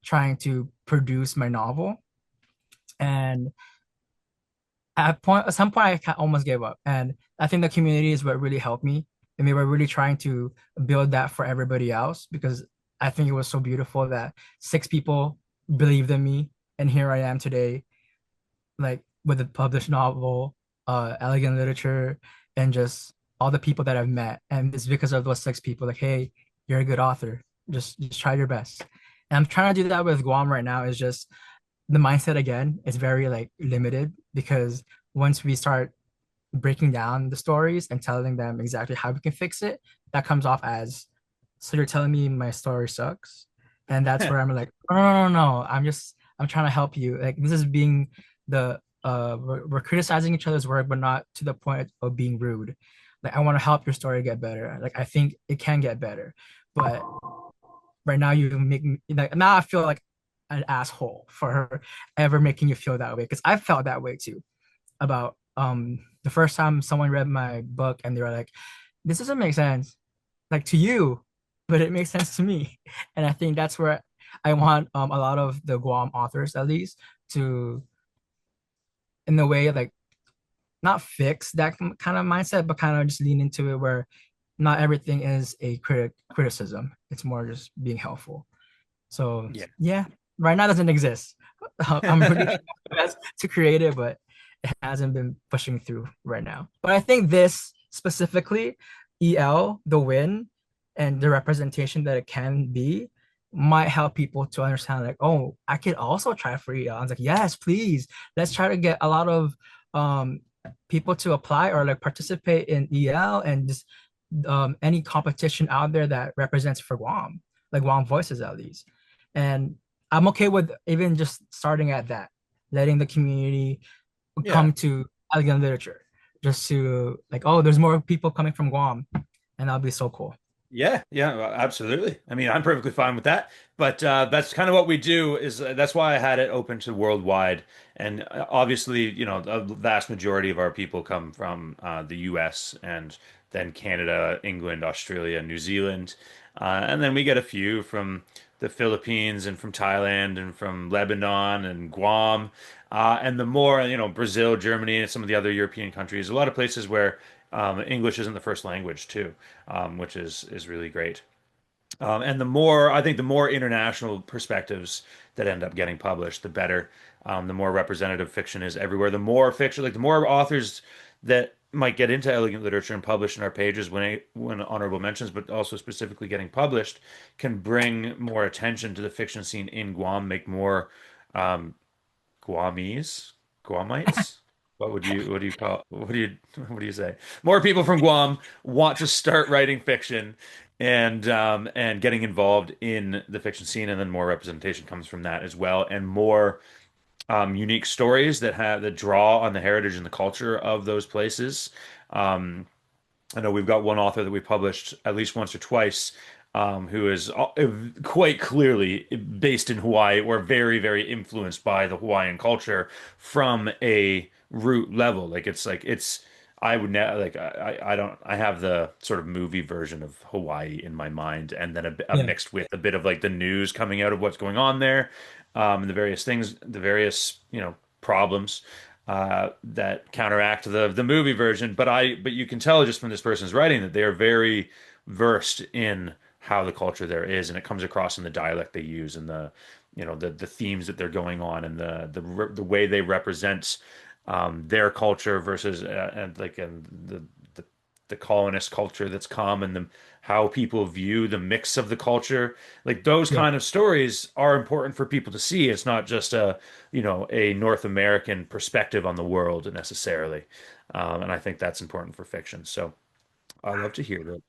trying to produce my novel. And at some point I almost gave up. And I think the community is what really helped me. And we were really trying to build that for everybody else because I think it was so beautiful that 6 people believed in me. And here I am today, like with a published novel, elegant literature, and just all the people that I've met. And it's because of those 6 people, like, hey, you're a good author. Just try your best. And I'm trying to do that with Guam right now, is just the mindset again is very like limited because once we start breaking down the stories and telling them exactly how we can fix it, that comes off as, so you're telling me my story sucks. And that's where I'm like, no, no, no, no. I'm trying to help you. Like this is being the we're criticizing each other's work, but not to the point of being rude. Like I want to help your story get better. Like I think it can get better. But right now you make me like now I feel like an asshole for her ever making you feel that way. Because I felt that way too about the first time someone read my book and they were like, this doesn't make sense like to you, but it makes sense to me. And I think that's where I want a lot of the Guam authors at least to in a way like not fix that kind of mindset, but kind of just lean into it where not everything is a criticism. It's more just being helpful. So yeah, right now it doesn't exist. I'm really Yeah. trying to create it, but it hasn't been pushing through right now. But I think this specifically, EL, the win, and the representation that it can be might help people to understand like, oh, I could also try for EL. I was like, yes, please. Let's try to get a lot of um people to apply or like participate in EL and just any competition out there that represents for Guam, like Guam Voices at least. And I'm okay with even just starting at that, letting the community Yeah. come to elegant literature, just to like, oh, there's more people coming from Guam, and that'll be so cool. Yeah, yeah, well, absolutely. I mean, I'm perfectly fine with that. But that's kind of what we do is that's why I had it open to worldwide. And obviously, the vast majority of our people come from the US and then Canada, England, Australia, New Zealand. And then we get a few from the Philippines and from Thailand and from Lebanon and Guam. And the more, Brazil, Germany, and some of the other European countries, a lot of places where English isn't the first language too, which is really great. And I think the more international perspectives that end up getting published, the better. The more representative fiction is everywhere. The more fiction, like the more authors that might get into elegant literature and publish in our pages when honorable mentions, but also specifically getting published, can bring more attention to the fiction scene in Guam, make more um, Guamese, Guamites. What do you call, what do you say? More people from Guam want to start writing fiction and getting involved in the fiction scene, and then more representation comes from that as well, and more unique stories that draw on the heritage and the culture of those places. I know we've got one author that we published at least once or twice, who is quite clearly based in Hawaii or very, very influenced by the Hawaiian culture from a root level. I would like I don't I have the sort of movie version of Hawaii in my mind, and then a Yeah, mixed with a bit of like the news coming out of what's going on there, and the various things, the various problems that counteract the movie version. But you can tell just from this person's writing that they are very versed in how the culture there is, and it comes across in the dialect they use and the themes that they're going on and the way they represent their culture versus and the the colonist culture that's come and how people view the mix of the culture. Like those Yeah. kind of stories are important for people to see. It's not just a North American perspective on the world necessarily. And I think that's important for fiction. So I love to hear that,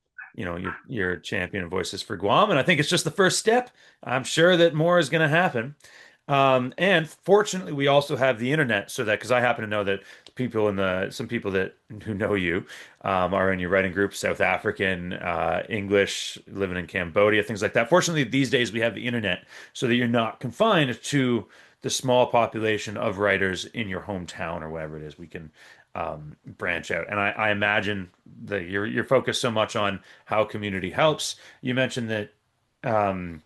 you're a champion of voices for Guam, and I think it's just the first step. I'm sure that more is going to happen. And fortunately, we also have the internet, so that because I happen to know that some people that who know you are in your writing group, South African, English, living in Cambodia, things like that. Fortunately, these days we have the internet, so that you're not confined to the small population of writers in your hometown or wherever it is. We can branch out. And I imagine that you're focused so much on how community helps. You mentioned that um,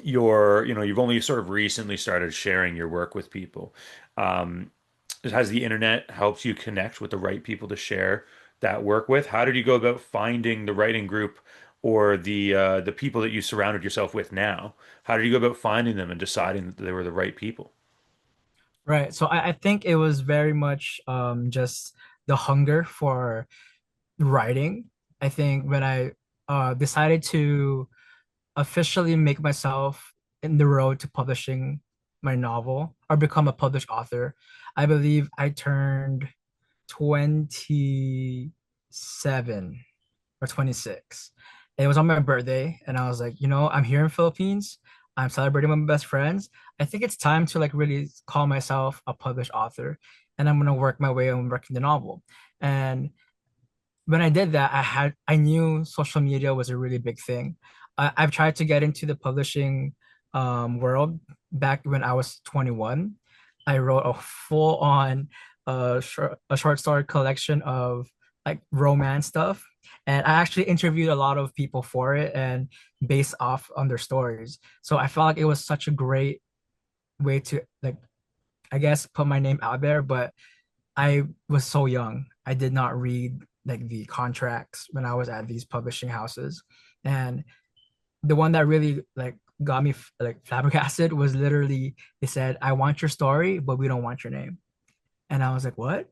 you've only sort of recently started sharing your work with people. Um, has the internet helped you connect with the right people to share that work with? How did you go about finding the writing group or the people that you surrounded yourself with now? How did you go about finding them and deciding that they were the right people? Right. So I think it was very much just the hunger for writing. I think when I decided to officially make myself in the road to publishing my novel or become a published author, I believe I turned 27 or 26. It was on my birthday, and I was like, I'm here in Philippines. I'm celebrating with my best friends. I think it's time to like really call myself a published author, and I'm gonna work my way on working the novel. And when I did that, I knew social media was a really big thing. I've tried to get into the publishing world back when I was 21. I wrote a full-on short story collection of like romance stuff, and I actually interviewed a lot of people for it and based off on their stories. So I felt like it was such a great way to like I guess put my name out there, but I was so young. I did not read like the contracts when I was at these publishing houses. And the one that really like got me like flabbergasted was literally they said, "I want your story, but we don't want your name." And I was like, "What?"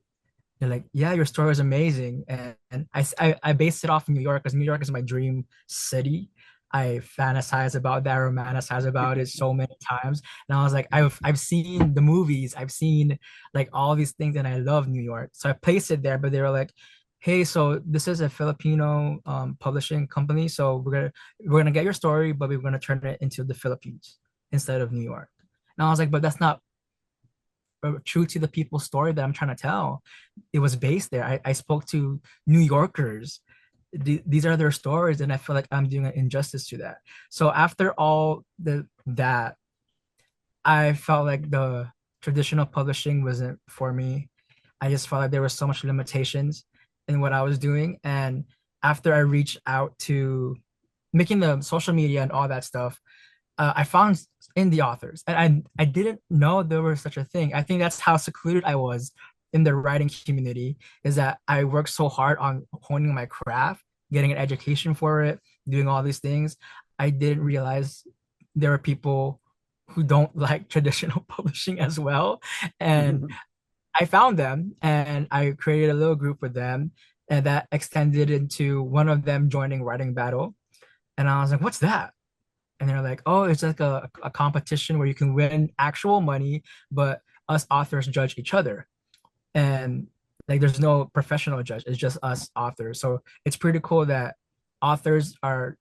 They're like, "Yeah, your story is amazing." And I based it off New York because New York is my dream city. I fantasize about that, romanticize about it so many times. And I was like, I've seen the movies, I've seen like all these things, and I love New York. So I placed it there, but they were like, "Hey, so this is a Filipino publishing company, so we're gonna get your story, but we're gonna turn it into the Philippines instead of New York." And I was like, "But that's not true to the people's story that I'm trying to tell. It was based there. I spoke to New Yorkers. These are their stories, and I feel like I'm doing an injustice to that." So after all that, I felt like the traditional publishing wasn't for me. I just felt like there was so much limitations in what I was doing. And after I reached out to making the social media and all that stuff, I found indie authors, and I didn't know there was such a thing. I think that's how secluded I was in the writing community, is that I worked so hard on honing my craft, getting an education for it, doing all these things. I didn't realize there are people who don't like traditional publishing as well. And I found them and I created a little group with them, and that extended into one of them joining Writing Battle. And I was like, "What's that?" And they're like, "Oh, it's like a competition where you can win actual money, but us authors judge each other." And like there's no professional judge, it's just us authors. So it's pretty cool that authors are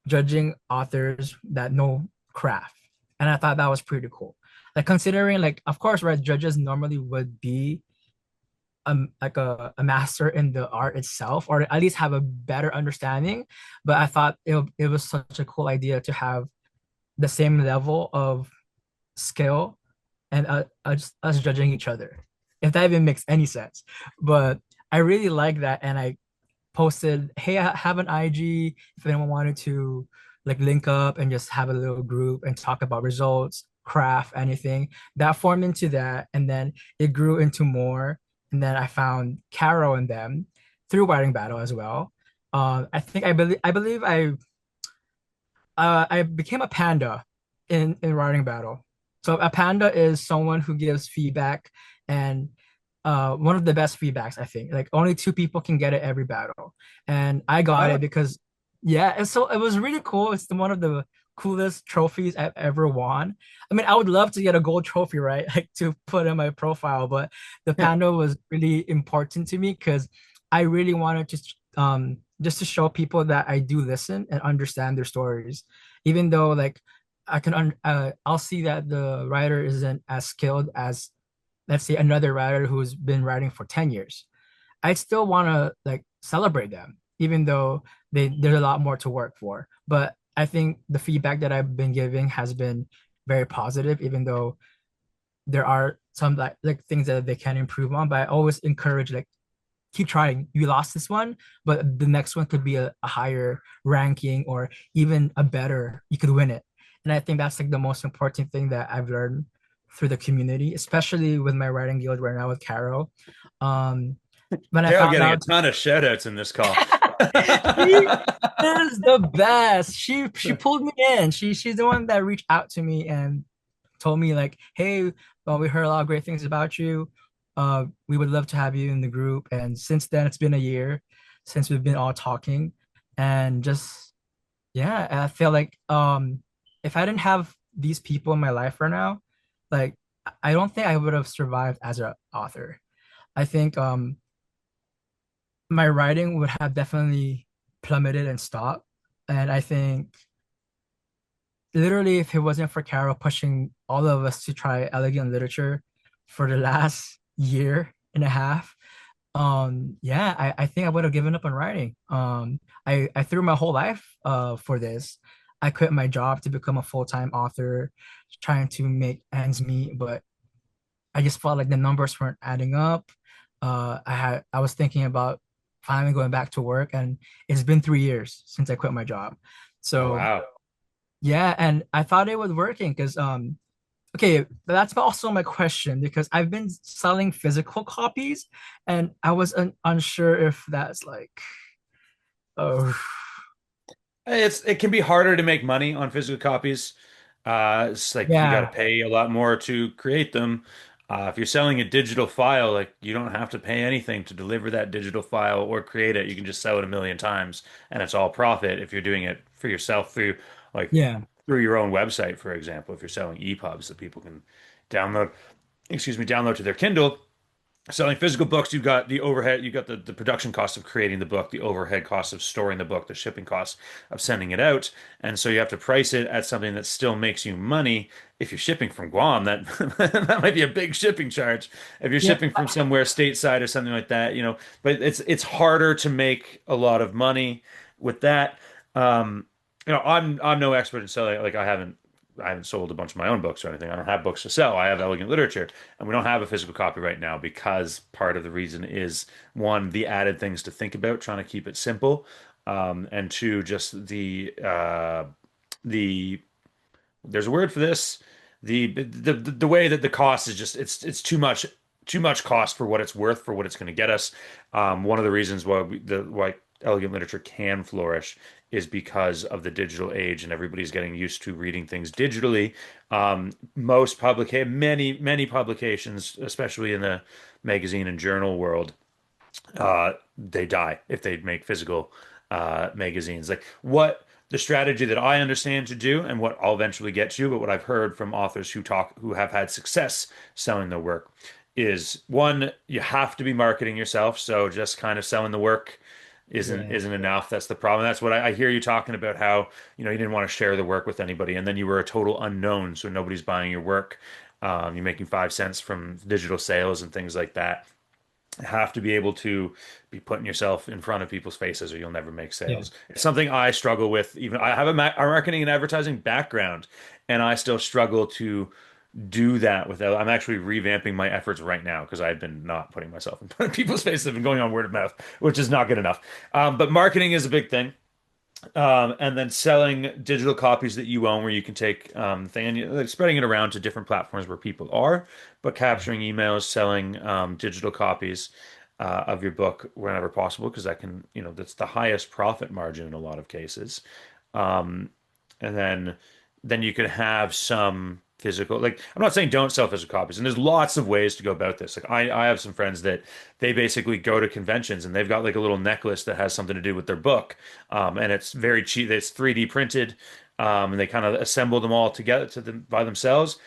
judging authors that know craft. And I thought that was pretty cool. Like considering like of course, right, judges normally would be like a master in the art itself, or at least have a better understanding. But I thought it was such a cool idea to have the same level of skill and us judging each other, if that even makes any sense. But I really like that, and I posted, "Hey, I have an IG if anyone wanted to like link up and just have a little group and talk about results, craft, anything." That formed into that, and then it grew into more. And then I found Carol and them through Writing Battle as well. I believe I became a panda in Writing Battle. So a panda is someone who gives feedback, and one of the best feedbacks, I think. Like only two people can get it every battle, and I got it Wow. because Yeah, and so it was really cool. It's one of the coolest trophies I've ever won. I mean, I would love to get a gold trophy, right? Like to put in my profile, but the panda was really important to me because I really wanted to just to show people that I do listen and understand their stories. Even though like I'll see that the writer isn't as skilled as let's say another writer who's been writing for 10 years. I still want to like celebrate them, even though there's a lot more to work for. But I think the feedback that I've been giving has been very positive, even though there are some like things that they can improve on. But I always encourage like keep trying. You lost this one, but the next one could be a higher ranking or even a better. You could win it. And I think that's like the most important thing that I've learned through the community, especially with my writing guild right now with Carol. Um, when I Carol found getting a out ton of shout outs in this call. she is the best. She pulled me in. She's the one that reached out to me and told me like, "Hey, well, we heard a lot of great things about you. We would love to have you in the group." And since then, it's been a year since we've been all talking, and just yeah, I feel like if I didn't have these people in my life right now, like I don't think I would have survived as an author. I think my writing would have definitely plummeted and stopped. And I think literally, if it wasn't for Carol pushing all of us to try elegant literature for the last year and a half, yeah, I think I would have given up on writing. I threw my whole life for this. I quit my job to become a full-time author, trying to make ends meet, but I just felt like the numbers weren't adding up. I was thinking about finally going back to work, and it's been 3 years since I quit my job. Oh, So wow. yeah, and I thought it was working because okay, that's also my question because I've been selling physical copies, and I was unsure if that's like oh It can be harder to make money on physical copies. It's like you got to yeah pay a lot more to create them. If you're selling a digital file, like you don't have to pay anything to deliver that digital file or create it. You can just sell it a million times, and it's all profit if you're doing it for yourself through like yeah through your own website, for example. If you're selling EPUBs that people can download, download to their Kindle. Selling physical books, you've got the overhead, you've got the production cost of creating the book, the overhead cost of storing the book, the shipping costs of sending it out. And so you have to price it at something that still makes you money. If you're shipping from Guam, that that might be a big shipping charge. If you're yeah shipping from somewhere stateside or something like that, but it's harder to make a lot of money with that. Um, I'm no expert in selling, like I haven't sold a bunch of my own books or anything. I don't have books to sell. I have elegant literature, and we don't have a physical copy right now because part of the reason is one, the added things to think about, trying to keep it simple, and two, just the there's a word for this, the way that the cost is just it's too much cost for what it's worth for what it's going to get us. One of the reasons why elegant literature can flourish is because of the digital age and everybody's getting used to reading things digitally. Many publications, especially in the magazine and journal world, they die if they make physical magazines. Like what the strategy that I understand to do, and what I'll eventually get to, but what I've heard from authors who have had success selling their work is one, you have to be marketing yourself. So just kind of selling the work isn't yeah isn't enough. That's the problem. That's what I hear you talking about, how you didn't want to share the work with anybody, and then you were a total unknown, so nobody's buying your work. You're making 5 cents from digital sales and things like that. Have to be able to be putting yourself in front of people's faces or you'll never make yeah sales. It's something I struggle with. Even I have a marketing and advertising background, and I still struggle to do that without. I'm actually revamping my efforts right now because I've been not putting myself in front of people's faces. I've been going on word of mouth, which is not good enough. But marketing is a big thing. And then selling digital copies that you own, where you can take thing and like spreading it around to different platforms where people are, but capturing emails, selling digital copies of your book whenever possible, because that's the highest profit margin in a lot of cases. Um, and then you could have some. physical. Like, I'm not saying don't sell physical copies, and there's lots of ways to go about this. Like, I have some friends that they basically go to conventions and they've got like a little necklace that has something to do with their book, and it's very cheap. It's 3D printed, and they kind of assemble them all together to them by themselves.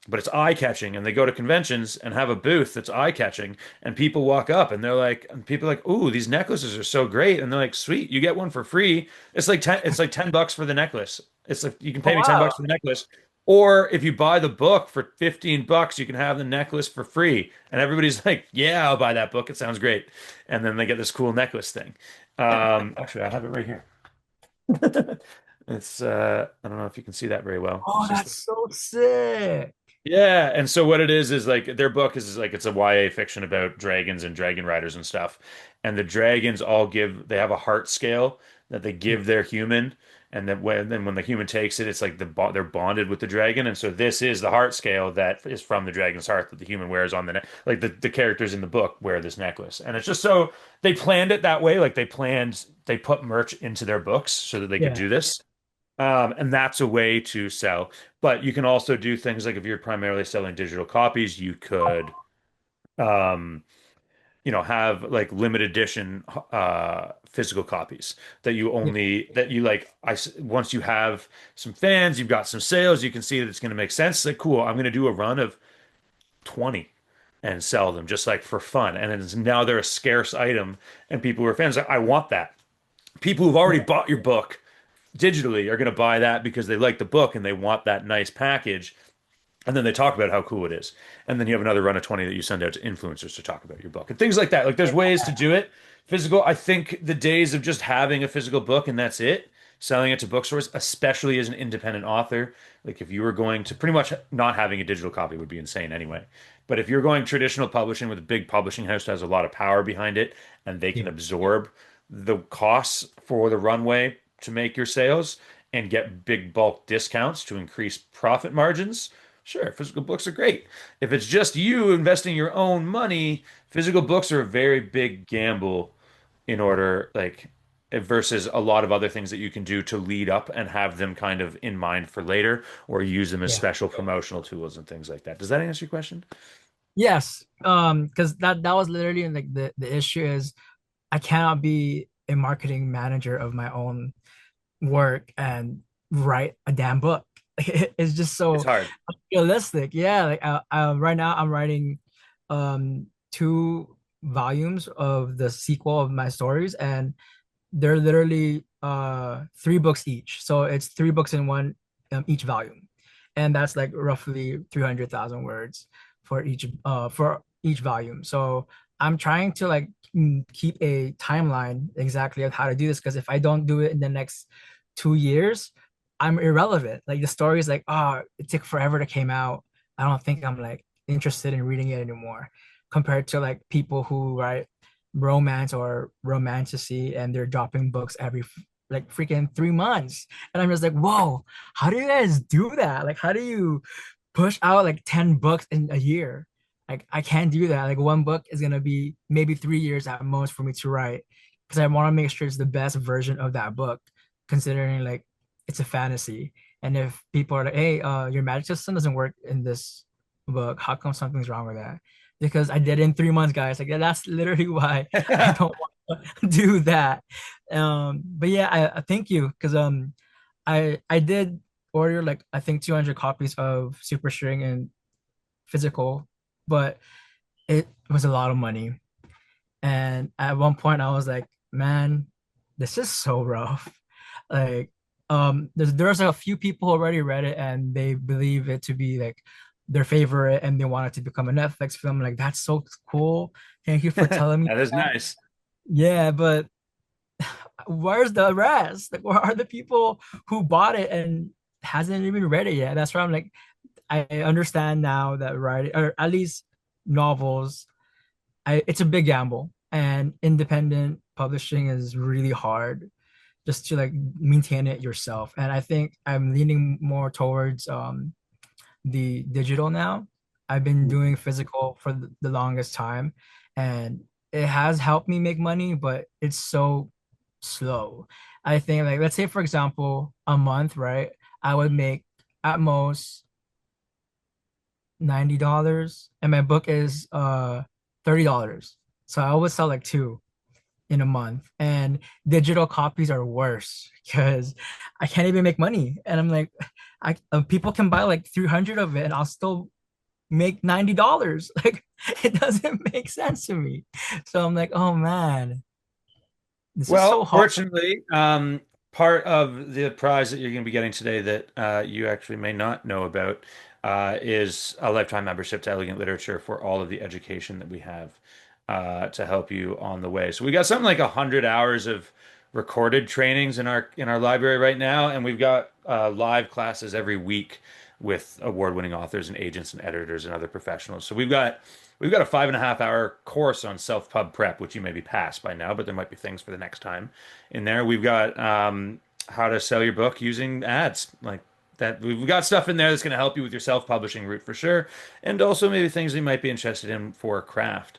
But it's eye-catching, and they go to conventions and have a booth that's eye-catching, and people walk up and they're like, and people are like, "Ooh, these necklaces are so great!" And they're like, "Sweet, you get one for free." It's like $10 for the necklace. It's like you can Oh pay me $10 wow. for the necklace, or if you buy the book for 15 bucks, you can have the necklace for free. And everybody's like, "Yeah, I'll buy that book. It sounds great." And then they get this cool necklace thing. Actually, I have it right here. It's I don't know if you can see that very well. Oh, It's just that's so sick. yeah, and so what it is like their book is like it's a YA fiction about dragons and dragon riders and stuff. And the dragons all give they have a heart scale that they Yeah. give their human, and then when the human takes it, it's like they're bonded with the dragon. And so this is the heart scale that is from the dragon's heart that the human wears on the neck. Like the characters in the book wear this necklace. And it's just so they planned it that way. Like they put merch into their books so that they could Yeah. do this. And that's a way to sell. But you can also do things like if you're primarily selling digital copies, you could, um, have like limited edition physical copies that you Yeah. only that you like. Once you have some fans, you've got some sales, you can see that it's going to make sense. It's like, cool, I'm going to do a run of 20 and sell them just like for fun. And now they're a scarce item, and people who are fans, like, I want that. People who've already Yeah. bought your book digitally are going to buy that because they like the book and they want that nice package. And then they talk about how cool it is. And then you have another run of 20 that you send out to influencers to talk about your book and things like that. Like there's ways to do it. Physical, I think the days of just having a physical book and that's it, selling it to bookstores, especially as an independent author, like if you were going to pretty much not having a digital copy would be insane anyway. But if you're going traditional publishing with a big publishing house that has a lot of power behind it and they can Yeah. absorb the costs for the runway to make your sales and get big bulk discounts to increase profit margins, sure, physical books are great. If it's just you investing your own money, physical books are a very big gamble in order, like, versus a lot of other things that you can do to lead up and have them kind of in mind for later or use them as Yeah. special promotional tools and things like that. Does that answer your question? Yes. Because that was literally like the issue is I cannot be a marketing manager of my own work and write a damn book. It's just It's so hard. realistic. Yeah, like right now I'm writing two volumes of the sequel of my stories, and they're literally 3 books each. So it's 3 books in one each volume. And that's like roughly 300,000 words for each volume. So I'm trying to like keep a timeline exactly of how to do this because if I don't do it in the next 2 years, I'm irrelevant. Like the story is like, oh, it took forever to came out. I don't think I'm like interested in reading it anymore compared to like people who write romance or romanticy and they're dropping books every like freaking 3 months. And I'm just like, whoa, how do you guys do that? Like, how do you push out like 10 books in a year? Like, I can't do that. Like, one book is gonna be maybe 3 years at most for me to write because I want to make sure it's the best version of that book, considering like it's a fantasy. And if people are like, hey, your magic system doesn't work in this book, how come something's wrong with that? Because I did it in 3 months, guys. Like that's literally why I don't want to do that. But yeah, I thank you because I did order like I think 200 copies of Super String and physical, but it was a lot of money. And at one point I was like, man, this is so rough. Like there's a few people who already read it and they believe it to be like their favorite and they want it to become a Netflix film. Like that's so cool. Thank you for telling me That is that. nice. Yeah, but where's the rest? Like where are the people who bought it and hasn't even read it yet? That's why I'm like, I understand now that writing or at least novels, it's a big gamble and independent publishing is really hard just to like maintain it yourself. And I think I'm leaning more towards the digital now. I've been doing physical for the longest time and it has helped me make money, but it's so slow. I think like let's say for example, a month, right? I would make at most $90 and my book is $30. So I always sell like two in a month. And digital copies are worse because I can't even make money. And I'm like, people can buy like 300 of it and I'll still make $90. Like it doesn't make sense to me. So I'm like, oh man, this is so Well, hard. fortunately, part of the prize that you're going to be getting today that you actually may not know about is a lifetime membership to Elegant Literature for all of the education that we have to help you on the way. So we got something like 100 hours of recorded trainings in our library right now, and we've got live classes every week with award-winning authors and agents and editors and other professionals. So we've got a 5.5 hour course on self-pub prep, which you may be past by now, but there might be things for the next time in there. We've got how to sell your book using ads, like that. We've got stuff in there that's going to help you with your self-publishing route for sure, and also maybe things you might be interested in for craft.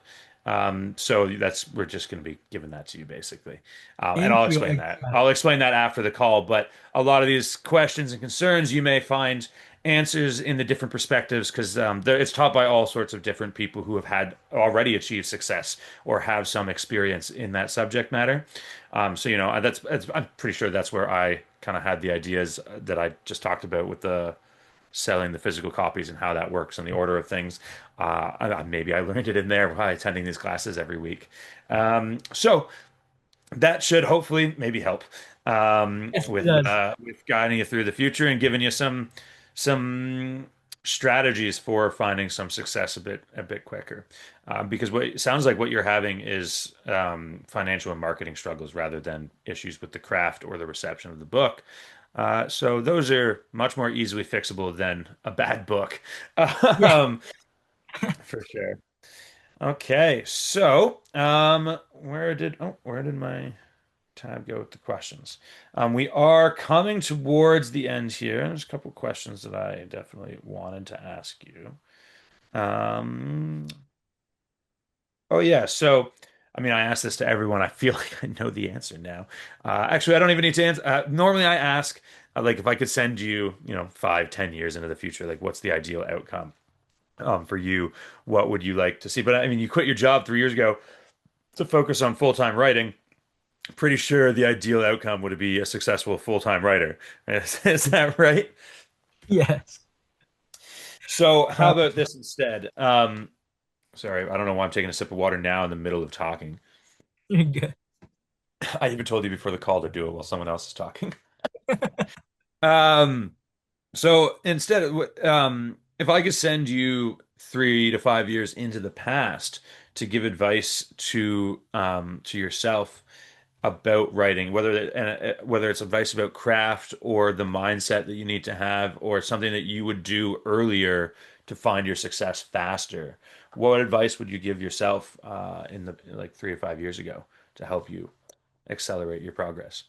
So that's we're just going to be giving that to you basically, and Thank I'll you. explain that. I'll explain that after the call. But a lot of these questions and concerns you may find answers in the different perspectives because it's taught by all sorts of different people who have had already achieved success or have some experience in that subject matter. So I'm pretty sure that's where I kind of had the ideas that I just talked about with the selling the physical copies and how that works and the order of things. Maybe I learned it in there by attending these classes every week. So that should hopefully maybe help Yes, it does. with guiding you through the future and giving you some strategies for finding some success a bit quicker. Because what it sounds like what you're having is financial and marketing struggles rather than issues with the craft or the reception of the book. So those are much more easily fixable than a bad book, Yeah. um, for sure. Okay, so where did my tab go with the questions? We are coming towards the end here. There's a couple questions that I definitely wanted to ask you. Um, oh yeah, so I mean, I asked this to everyone. I feel like I know the answer now. Actually, I don't even need to answer. Normally, I ask like if I could send you, 5, 10 years into the future, like what's the ideal outcome for you? What would you like to see? But I mean, you quit your job 3 years ago to focus on full-time writing. Pretty sure the ideal outcome would be a successful full-time writer. Is that right? Yes. So how Uh, about this instead? Sorry, I don't know why I'm taking a sip of water now in the middle of talking. you're good. I even told you before the call to do it while someone else is talking. Um, so instead of if I could send you 3 to 5 years into the past to give advice to yourself about writing, whether it's advice about craft or the mindset that you need to have, or something that you would do earlier to find your success faster, what advice would you give yourself in the like 3 to 5 years ago to help you accelerate your progress,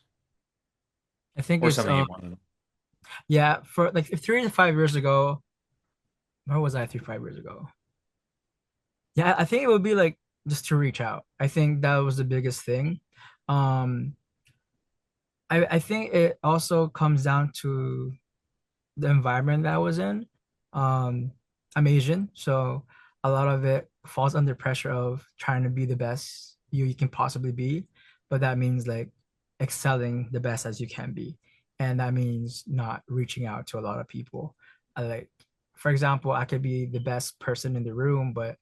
I think or it's something you want to know? yeah, for like 3 to 5 years ago, where was I 3 5 years ago? Yeah, I think it would be like just to reach out. I think that was the biggest thing. Um, I think it also comes down to the environment that I was in. Um, I'm Asian, so a lot of it falls under pressure of trying to be the best you can possibly be, but that means like excelling the best as you can be, and that means not reaching out to a lot of people. Like, for example, I could be the best person in the room, but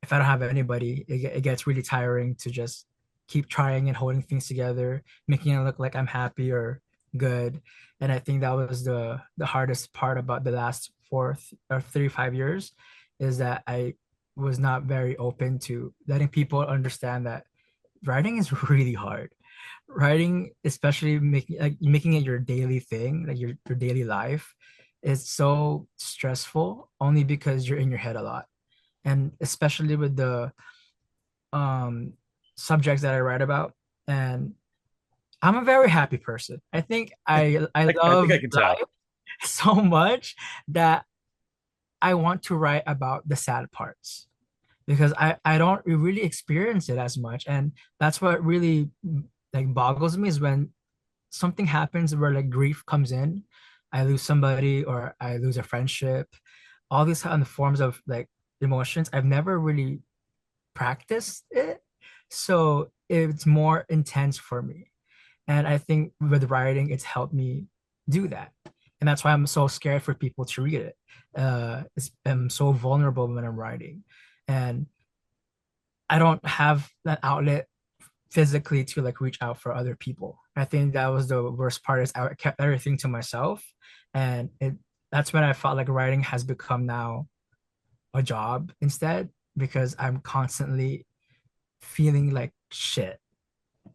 if I don't have anybody, it gets really tiring to just keep trying and holding things together, making it look like I'm happy or good. And I think that was the hardest part about the last 4 or 3 5 years is that I was not very open to letting people understand that writing is really hard. Writing, especially making it your daily thing, like your daily life, is so stressful only because you're in your head a lot, and especially with the um subjects that I write about. And I'm a very happy person. I think I I think love I can tell. life so much that I want to write about the sad parts because I don't really experience it as much. And that's what really like boggles me is when something happens where like grief comes in. I lose somebody or I lose a friendship. all these kind of forms of like emotions, I've never really practiced it. So it's more intense for me. And I think with writing, it's helped me do that. And that's why I'm so scared for people to read it. I'm so vulnerable when I'm writing. And I don't have that outlet physically to like reach out for other people. I think that was the worst part is I kept everything to myself. And that's when I felt like writing has become now a job instead because I'm constantly feeling like shit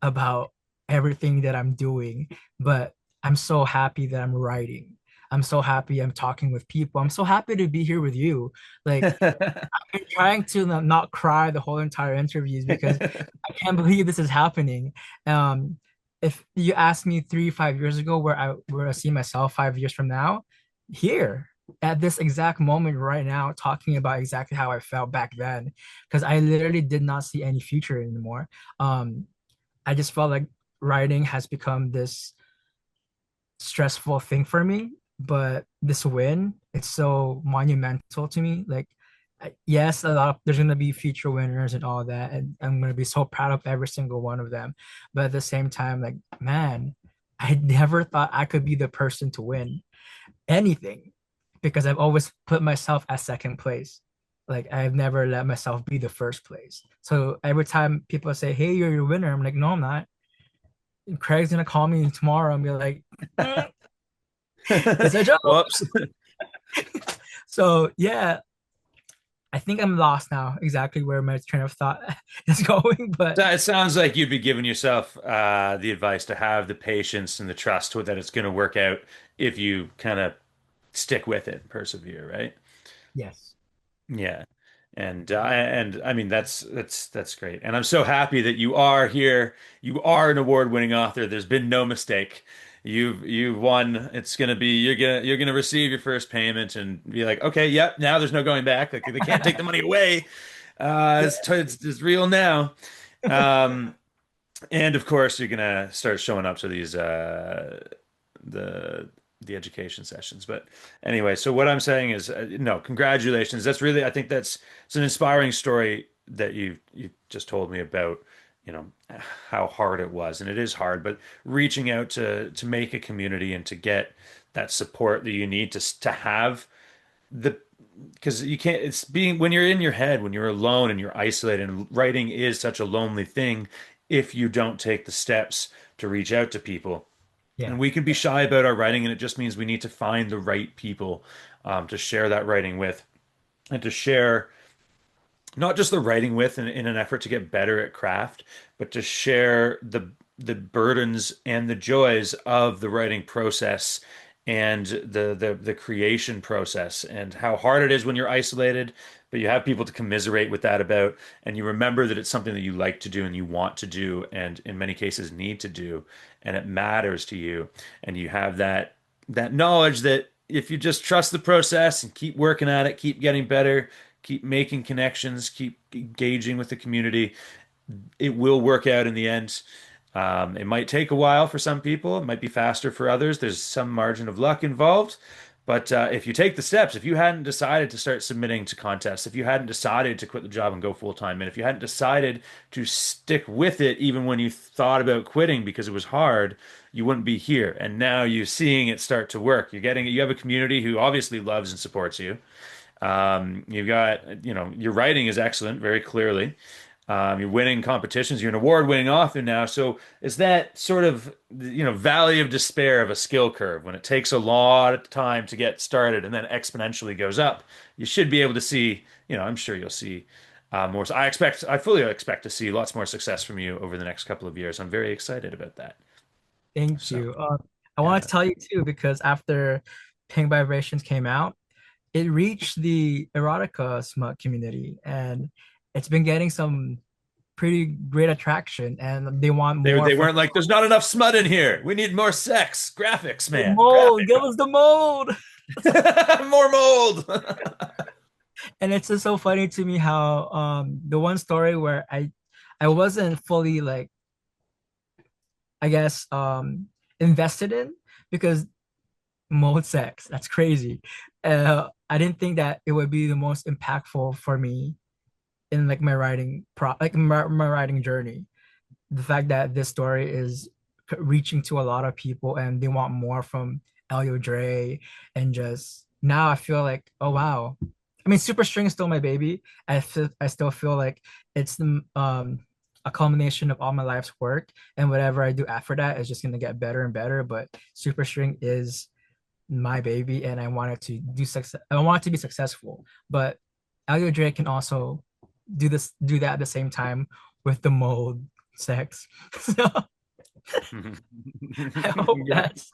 about everything that I'm doing, but I'm so happy that I'm writing. I'm so happy I'm talking with people. I'm so happy to be here with you. Like I'm trying to not cry the whole entire interviews because I can't believe this is happening. Um, if you asked me 3, 5 years ago where I see myself 5 years from now, here at this exact moment right now, talking about exactly how I felt back then, because I literally did not see any future anymore. Um, I just felt like writing has become this stressful thing for me, but this win, it's so monumental to me. Like, yes, there's gonna be future winners and all that, and I'm gonna be so proud of every single one of them. But at the same time, like, man, I never thought I could be the person to win anything because I've always put myself at second place. Like I've never let myself be the first place. So every time people say, "Hey, you're your winner," I'm like, "No, I'm not." Craig's gonna call me tomorrow and be like, "Mm, "It's a joke." Whoops. So yeah, I think I'm lost now. Exactly where my train of thought is going, but It sounds like you'd be giving yourself the advice to have the patience and the trust that it's going to work out if you kind of stick with it and persevere, right? yes, Yeah. And I mean that's great. And I'm so happy that you are here. You are an award-winning author. There's been no mistake. You've won. It's gonna be you're gonna receive your first payment and be like, okay, yep, now there's no going back. Like they can't take the money away. yeah, It's real now. Um, and of course, you're gonna start showing up to these the the education sessions. But anyway, so what I'm saying is, no, congratulations. That's really, I think it's an inspiring story that you just told me about, you know, how hard it was, and it is hard, but reaching out to make a community and to get that support that you need to have the because you can't it's being when you're in your head when you're alone and you're isolated and writing is such a lonely thing if you don't take the steps to reach out to people yeah, and we can be shy about our writing and it just means we need to find the right people to share that writing with and to share not just the writing with in an effort to get better at craft but to share the burdens and the joys of the writing process and the creation process and how hard it is when you're isolated, but you have people to commiserate with that about, and you remember that it's something that you like to do and you want to do, and in many cases need to do, and it matters to you, and you have that knowledge that if you just trust the process and keep working at it, keep getting better, keep making connections, keep engaging with the community, it will work out in the end. It might take a while for some people. It might be faster for others. There's some margin of luck involved. But if you take the steps, if you hadn't decided to start submitting to contests, if you hadn't decided to quit the job and go full time, and if you hadn't decided to stick with it even when you thought about quitting because it was hard, you wouldn't be here. And now you're seeing it start to work. You have a community who obviously loves and supports you. You've got, your writing is excellent, very clearly. You're winning competitions. You're an award-winning author now. So it's that sort of, valley of despair of a skill curve when it takes a lot of time to get started and then exponentially goes up. You should be able to see, I'm sure you'll see more. I fully expect to see lots more success from you over the next couple of years. I'm very excited about that. thank So, you. I want yeah. to tell you too because after Pink Vibrations came out, it reached the erotica smut community and it's been getting some pretty great attraction and they want more They from weren't like, there's not enough smut in here. We need more sex. Graphics, the man. mold. Give Graphics. us the mold. More mold. And it's just so funny to me how the one story where I wasn't fully like I guess invested in because mode sex, that's crazy. I didn't think that it would be the most impactful for me in like my writing my writing journey. The fact that this story is reaching to a lot of people and they want more from Elio Dray, and just now I feel like, oh wow. I mean, Super String is still my baby. I still feel like it's a culmination of all my life's work, and whatever I do after that is just gonna get better and better. But Super String is my baby, and I want it to do success. I want it to be successful. But Elio Dray can also do that at the same time with the mode sex. So I hope Yeah. that's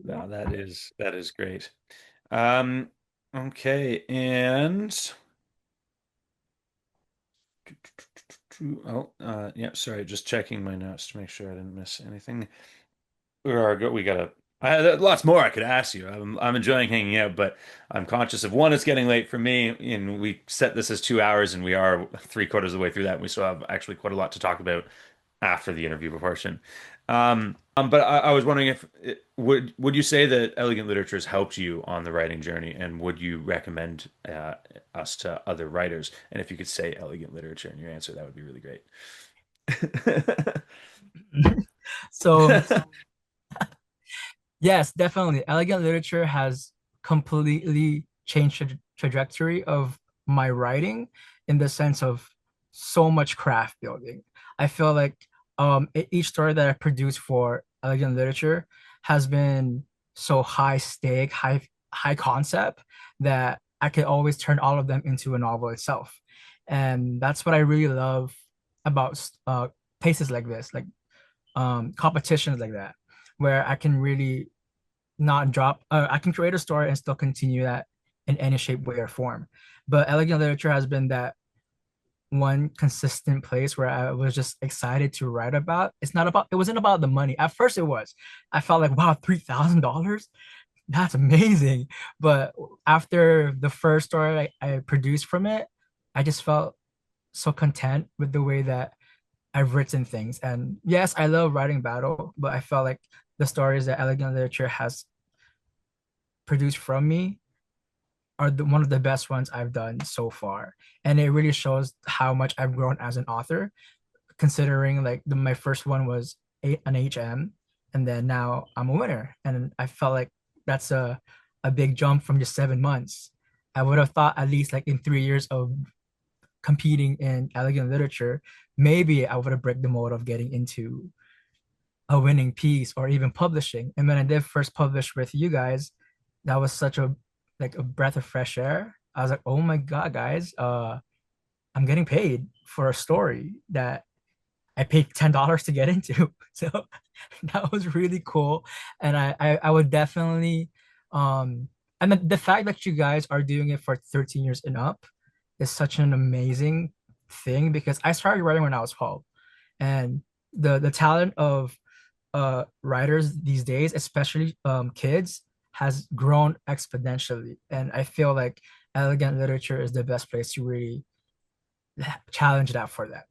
No, that is great. Um, okay, and yeah, sorry, just checking my notes to make sure I didn't miss anything. We gotta. I had lots more I could ask you. I'm enjoying hanging out, but I'm conscious of one, it's getting late for me, and we set this as 2 hours, and we are three-quarters of the way through that, and we still have actually quite a lot to talk about after the interview portion. But I was wondering if would you say that elegant literature has helped you on the writing journey, and would you recommend us to other writers? And if you could say elegant literature in your answer, that would be really great. so. Yes, definitely. Elegant literature has completely changed the trajectory of my writing in the sense of so much craft building. I feel like each story that I produce for elegant literature has been so high stake, high concept that I could always turn all of them into a novel itself. And that's what I really love about places like this, like competitions like that, where I can really not drop, I can create a story and still continue that in any shape, way, or form. But elegant literature has been that one consistent place where I was just excited to write about. It wasn't about the money. At first it was. I felt like, wow, $3,000? That's amazing. But after the first story I produced from it, I just felt so content with the way that I've written things. And yes, I love writing battle, but I felt like the stories that elegant literature has produced from me are one of the best ones I've done so far. And it really shows how much I've grown as an author, considering like my first one was an HM, and then now I'm a winner. And I felt like that's a big jump from just 7 months. I would have thought at least like in 3 years of competing in elegant literature, maybe I would have break the mold of getting into a winning piece or even publishing. And when I did first publish with you guys, that was such a like a breath of fresh air. I was like, oh my God, guys, I'm getting paid for a story that I paid $10 to get into. So that was really cool. And I would definitely and the fact that you guys are doing it for 13 years and up is such an amazing thing, because I started writing when I was 12. And the talent of writers these days, especially kids, has grown exponentially. And I feel like elegant literature is the best place to really challenge that for them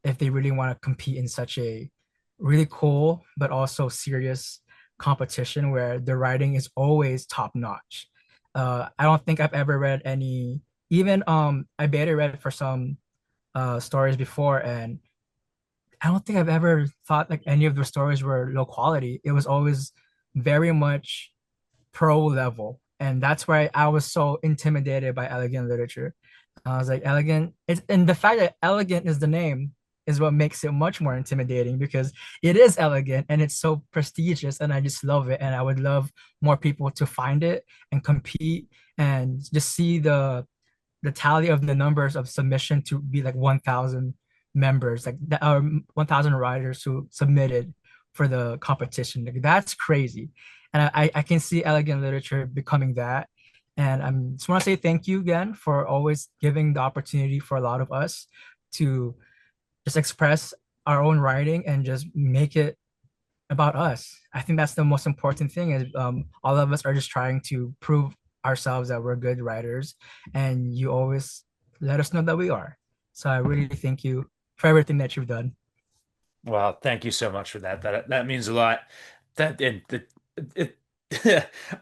if they really want to compete in such a really cool but also serious competition where the writing is always top notch. I don't think I've ever read any, even I beta read for some stories before, and I don't think I've ever thought like any of the stories were low quality. It was always very much pro level. And that's why I was so intimidated by elegant literature. I was like, elegant, and the fact that elegant is the name is what makes it much more intimidating, because it is elegant and it's so prestigious, and I just love it. And I would love more people to find it and compete and just see the tally of the numbers of submission to be like 1,000 members, like that are 1,000 writers who submitted for the competition. Like, that's crazy. And I can see elegant literature becoming that. And I just want to say thank you again for always giving the opportunity for a lot of us to just express our own writing and just make it about us. I think that's the most important thing is all of us are just trying to prove ourselves that we're good writers, and you always let us know that we are. So I really thank you for everything that you've done. Well, thank you so much for that. That means a lot. That it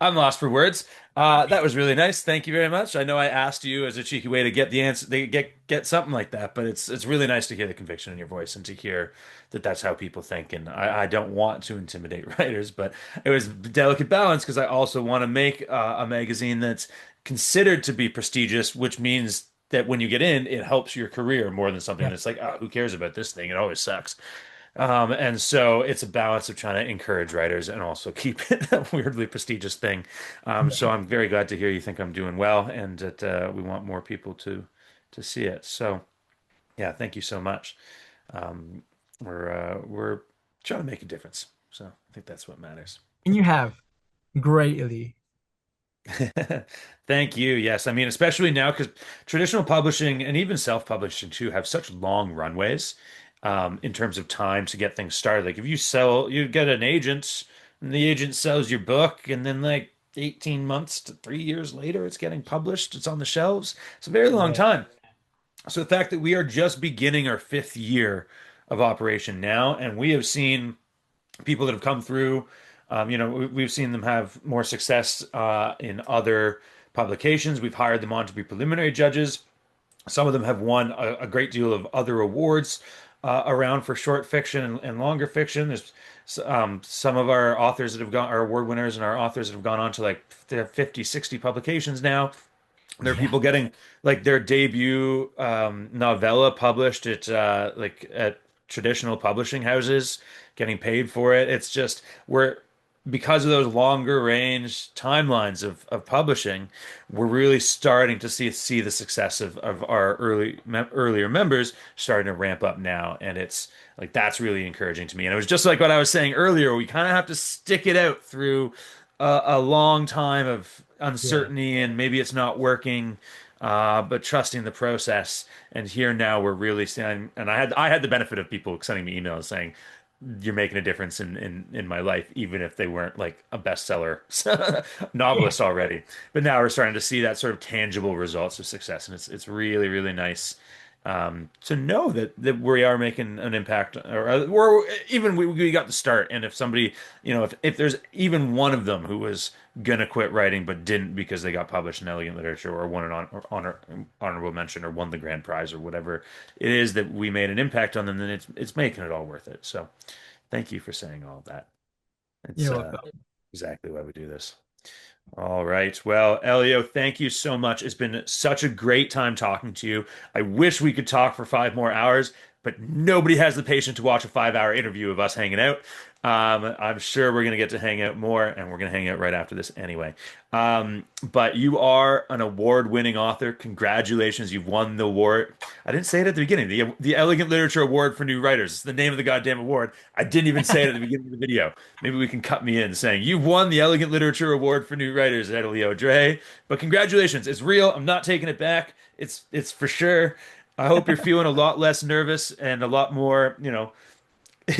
I'm lost for words. That was really nice. Thank you very much. I know I asked you as a cheeky way to get the answer, they get something like that, but it's really nice to hear the conviction in your voice and to hear that that's how people think. And I don't want to intimidate writers, but it was a delicate balance because I also want to make a magazine that's considered to be prestigious, which means that when you get in, it helps your career more than something Yeah. that's like, oh, who cares about this thing? It always sucks. And so it's a balance of trying to encourage writers and also keep it a weirdly prestigious thing. So I'm very glad to hear you think I'm doing well and that we want more people to see it. So yeah, thank you so much. We're trying to make a difference. So I think that's what matters. And you have greatly. Thank you. Yes, I mean, especially now because traditional publishing and even self-publishing too have such long runways in terms of time to get things started. Like if you get an agent, and the agent sells your book, and then like 18 months to 3 years later, it's getting published. It's on the shelves. It's a very long Yeah. time. So the fact that we are just beginning our fifth year of operation now, and we have seen people that have come through. We've seen them have more success in other publications. We've hired them on to be preliminary judges. Some of them have won a great deal of other awards around for short fiction and longer fiction. There's some of our authors that have gone, our award winners and our authors that have gone on to like 50, 60 publications now. There are Yeah. people getting like their debut novella published at traditional publishing houses, getting paid for it. It's just we're because of those longer range timelines of publishing, we're really starting to see the success of our earlier members starting to ramp up now, and it's like that's really encouraging to me. And it was just like what I was saying earlier. We kind of have to stick it out through a long time of Yeah. uncertainty and maybe it's not working, but trusting the process. And here now we're really seeing, and I had the benefit of people sending me emails saying, "You're making a difference in my life," even if they weren't like a bestseller Yeah. novelist already. But now we're starting to see that sort of tangible results of success, and it's really really nice to know that we are making an impact, or even we got the start. And if somebody, if there's even one of them who was gonna quit writing but didn't because they got published in Elegant Literature or won an honorable mention or won the grand prize or whatever it is that we made an impact on them, then it's making it all worth it. So thank you for saying all of that. It's You're welcome. exactly why we do this. All right. Well, Elio, thank you so much. It's been such a great time talking to you. I wish we could talk for 5 more hours, but nobody has the patience to watch a 5 hour interview of us hanging out. I'm sure we're going to get to hang out more, and we're going to hang out right after this anyway. But you are an award-winning author. Congratulations, you've won the award. I didn't say it at the beginning. The Elegant Literature Award for New Writers. It's the name of the goddamn award. I didn't even say it at the beginning of the video. Maybe we can cut me in saying you've won the Elegant Literature Award for New Writers at Elio Dray. But congratulations, it's real. I'm not taking it back. It's for sure. I hope you're feeling a lot less nervous and a lot more,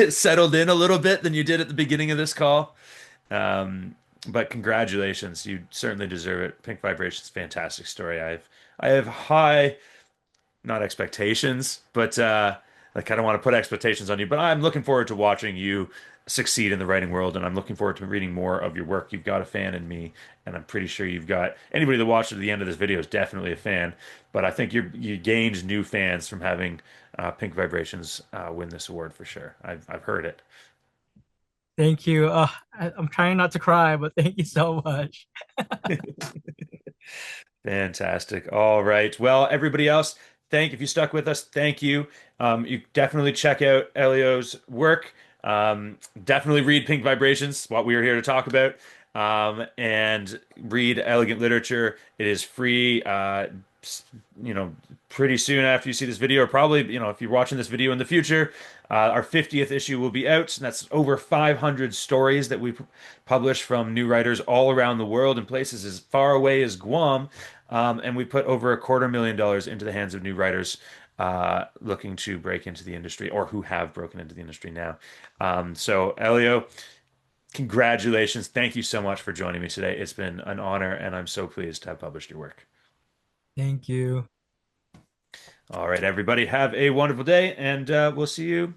settled in a little bit than you did at the beginning of this call. Um, but congratulations, you certainly deserve it. Pink Vibrations, fantastic story. I have high, not expectations, but like I don't want to put expectations on you, but I'm looking forward to watching you succeed in the writing world, and I'm looking forward to reading more of your work. You've got a fan in me, and I'm pretty sure you've got anybody that watched at the end of this video is definitely a fan. But I think you gained new fans from having Pink Vibrations win this award for sure. I've heard it. Thank you. I'm trying not to cry, but thank you so much. Fantastic. All right. Well, everybody else, if you stuck with us, thank you. You definitely check out Elio's work. Definitely read Pink Vibrations, what we are here to talk about. And read Elegant Literature. It is free. S- you know, Pretty soon after you see this video, or probably, if you're watching this video in the future, our 50th issue will be out, and that's over 500 stories that we publish from new writers all around the world in places as far away as Guam. And we put over $250,000 into the hands of new writers looking to break into the industry or who have broken into the industry now. So, Elio, congratulations. Thank you so much for joining me today. It's been an honor, and I'm so pleased to have published your work. Thank you. All right, everybody, have a wonderful day, and we'll see you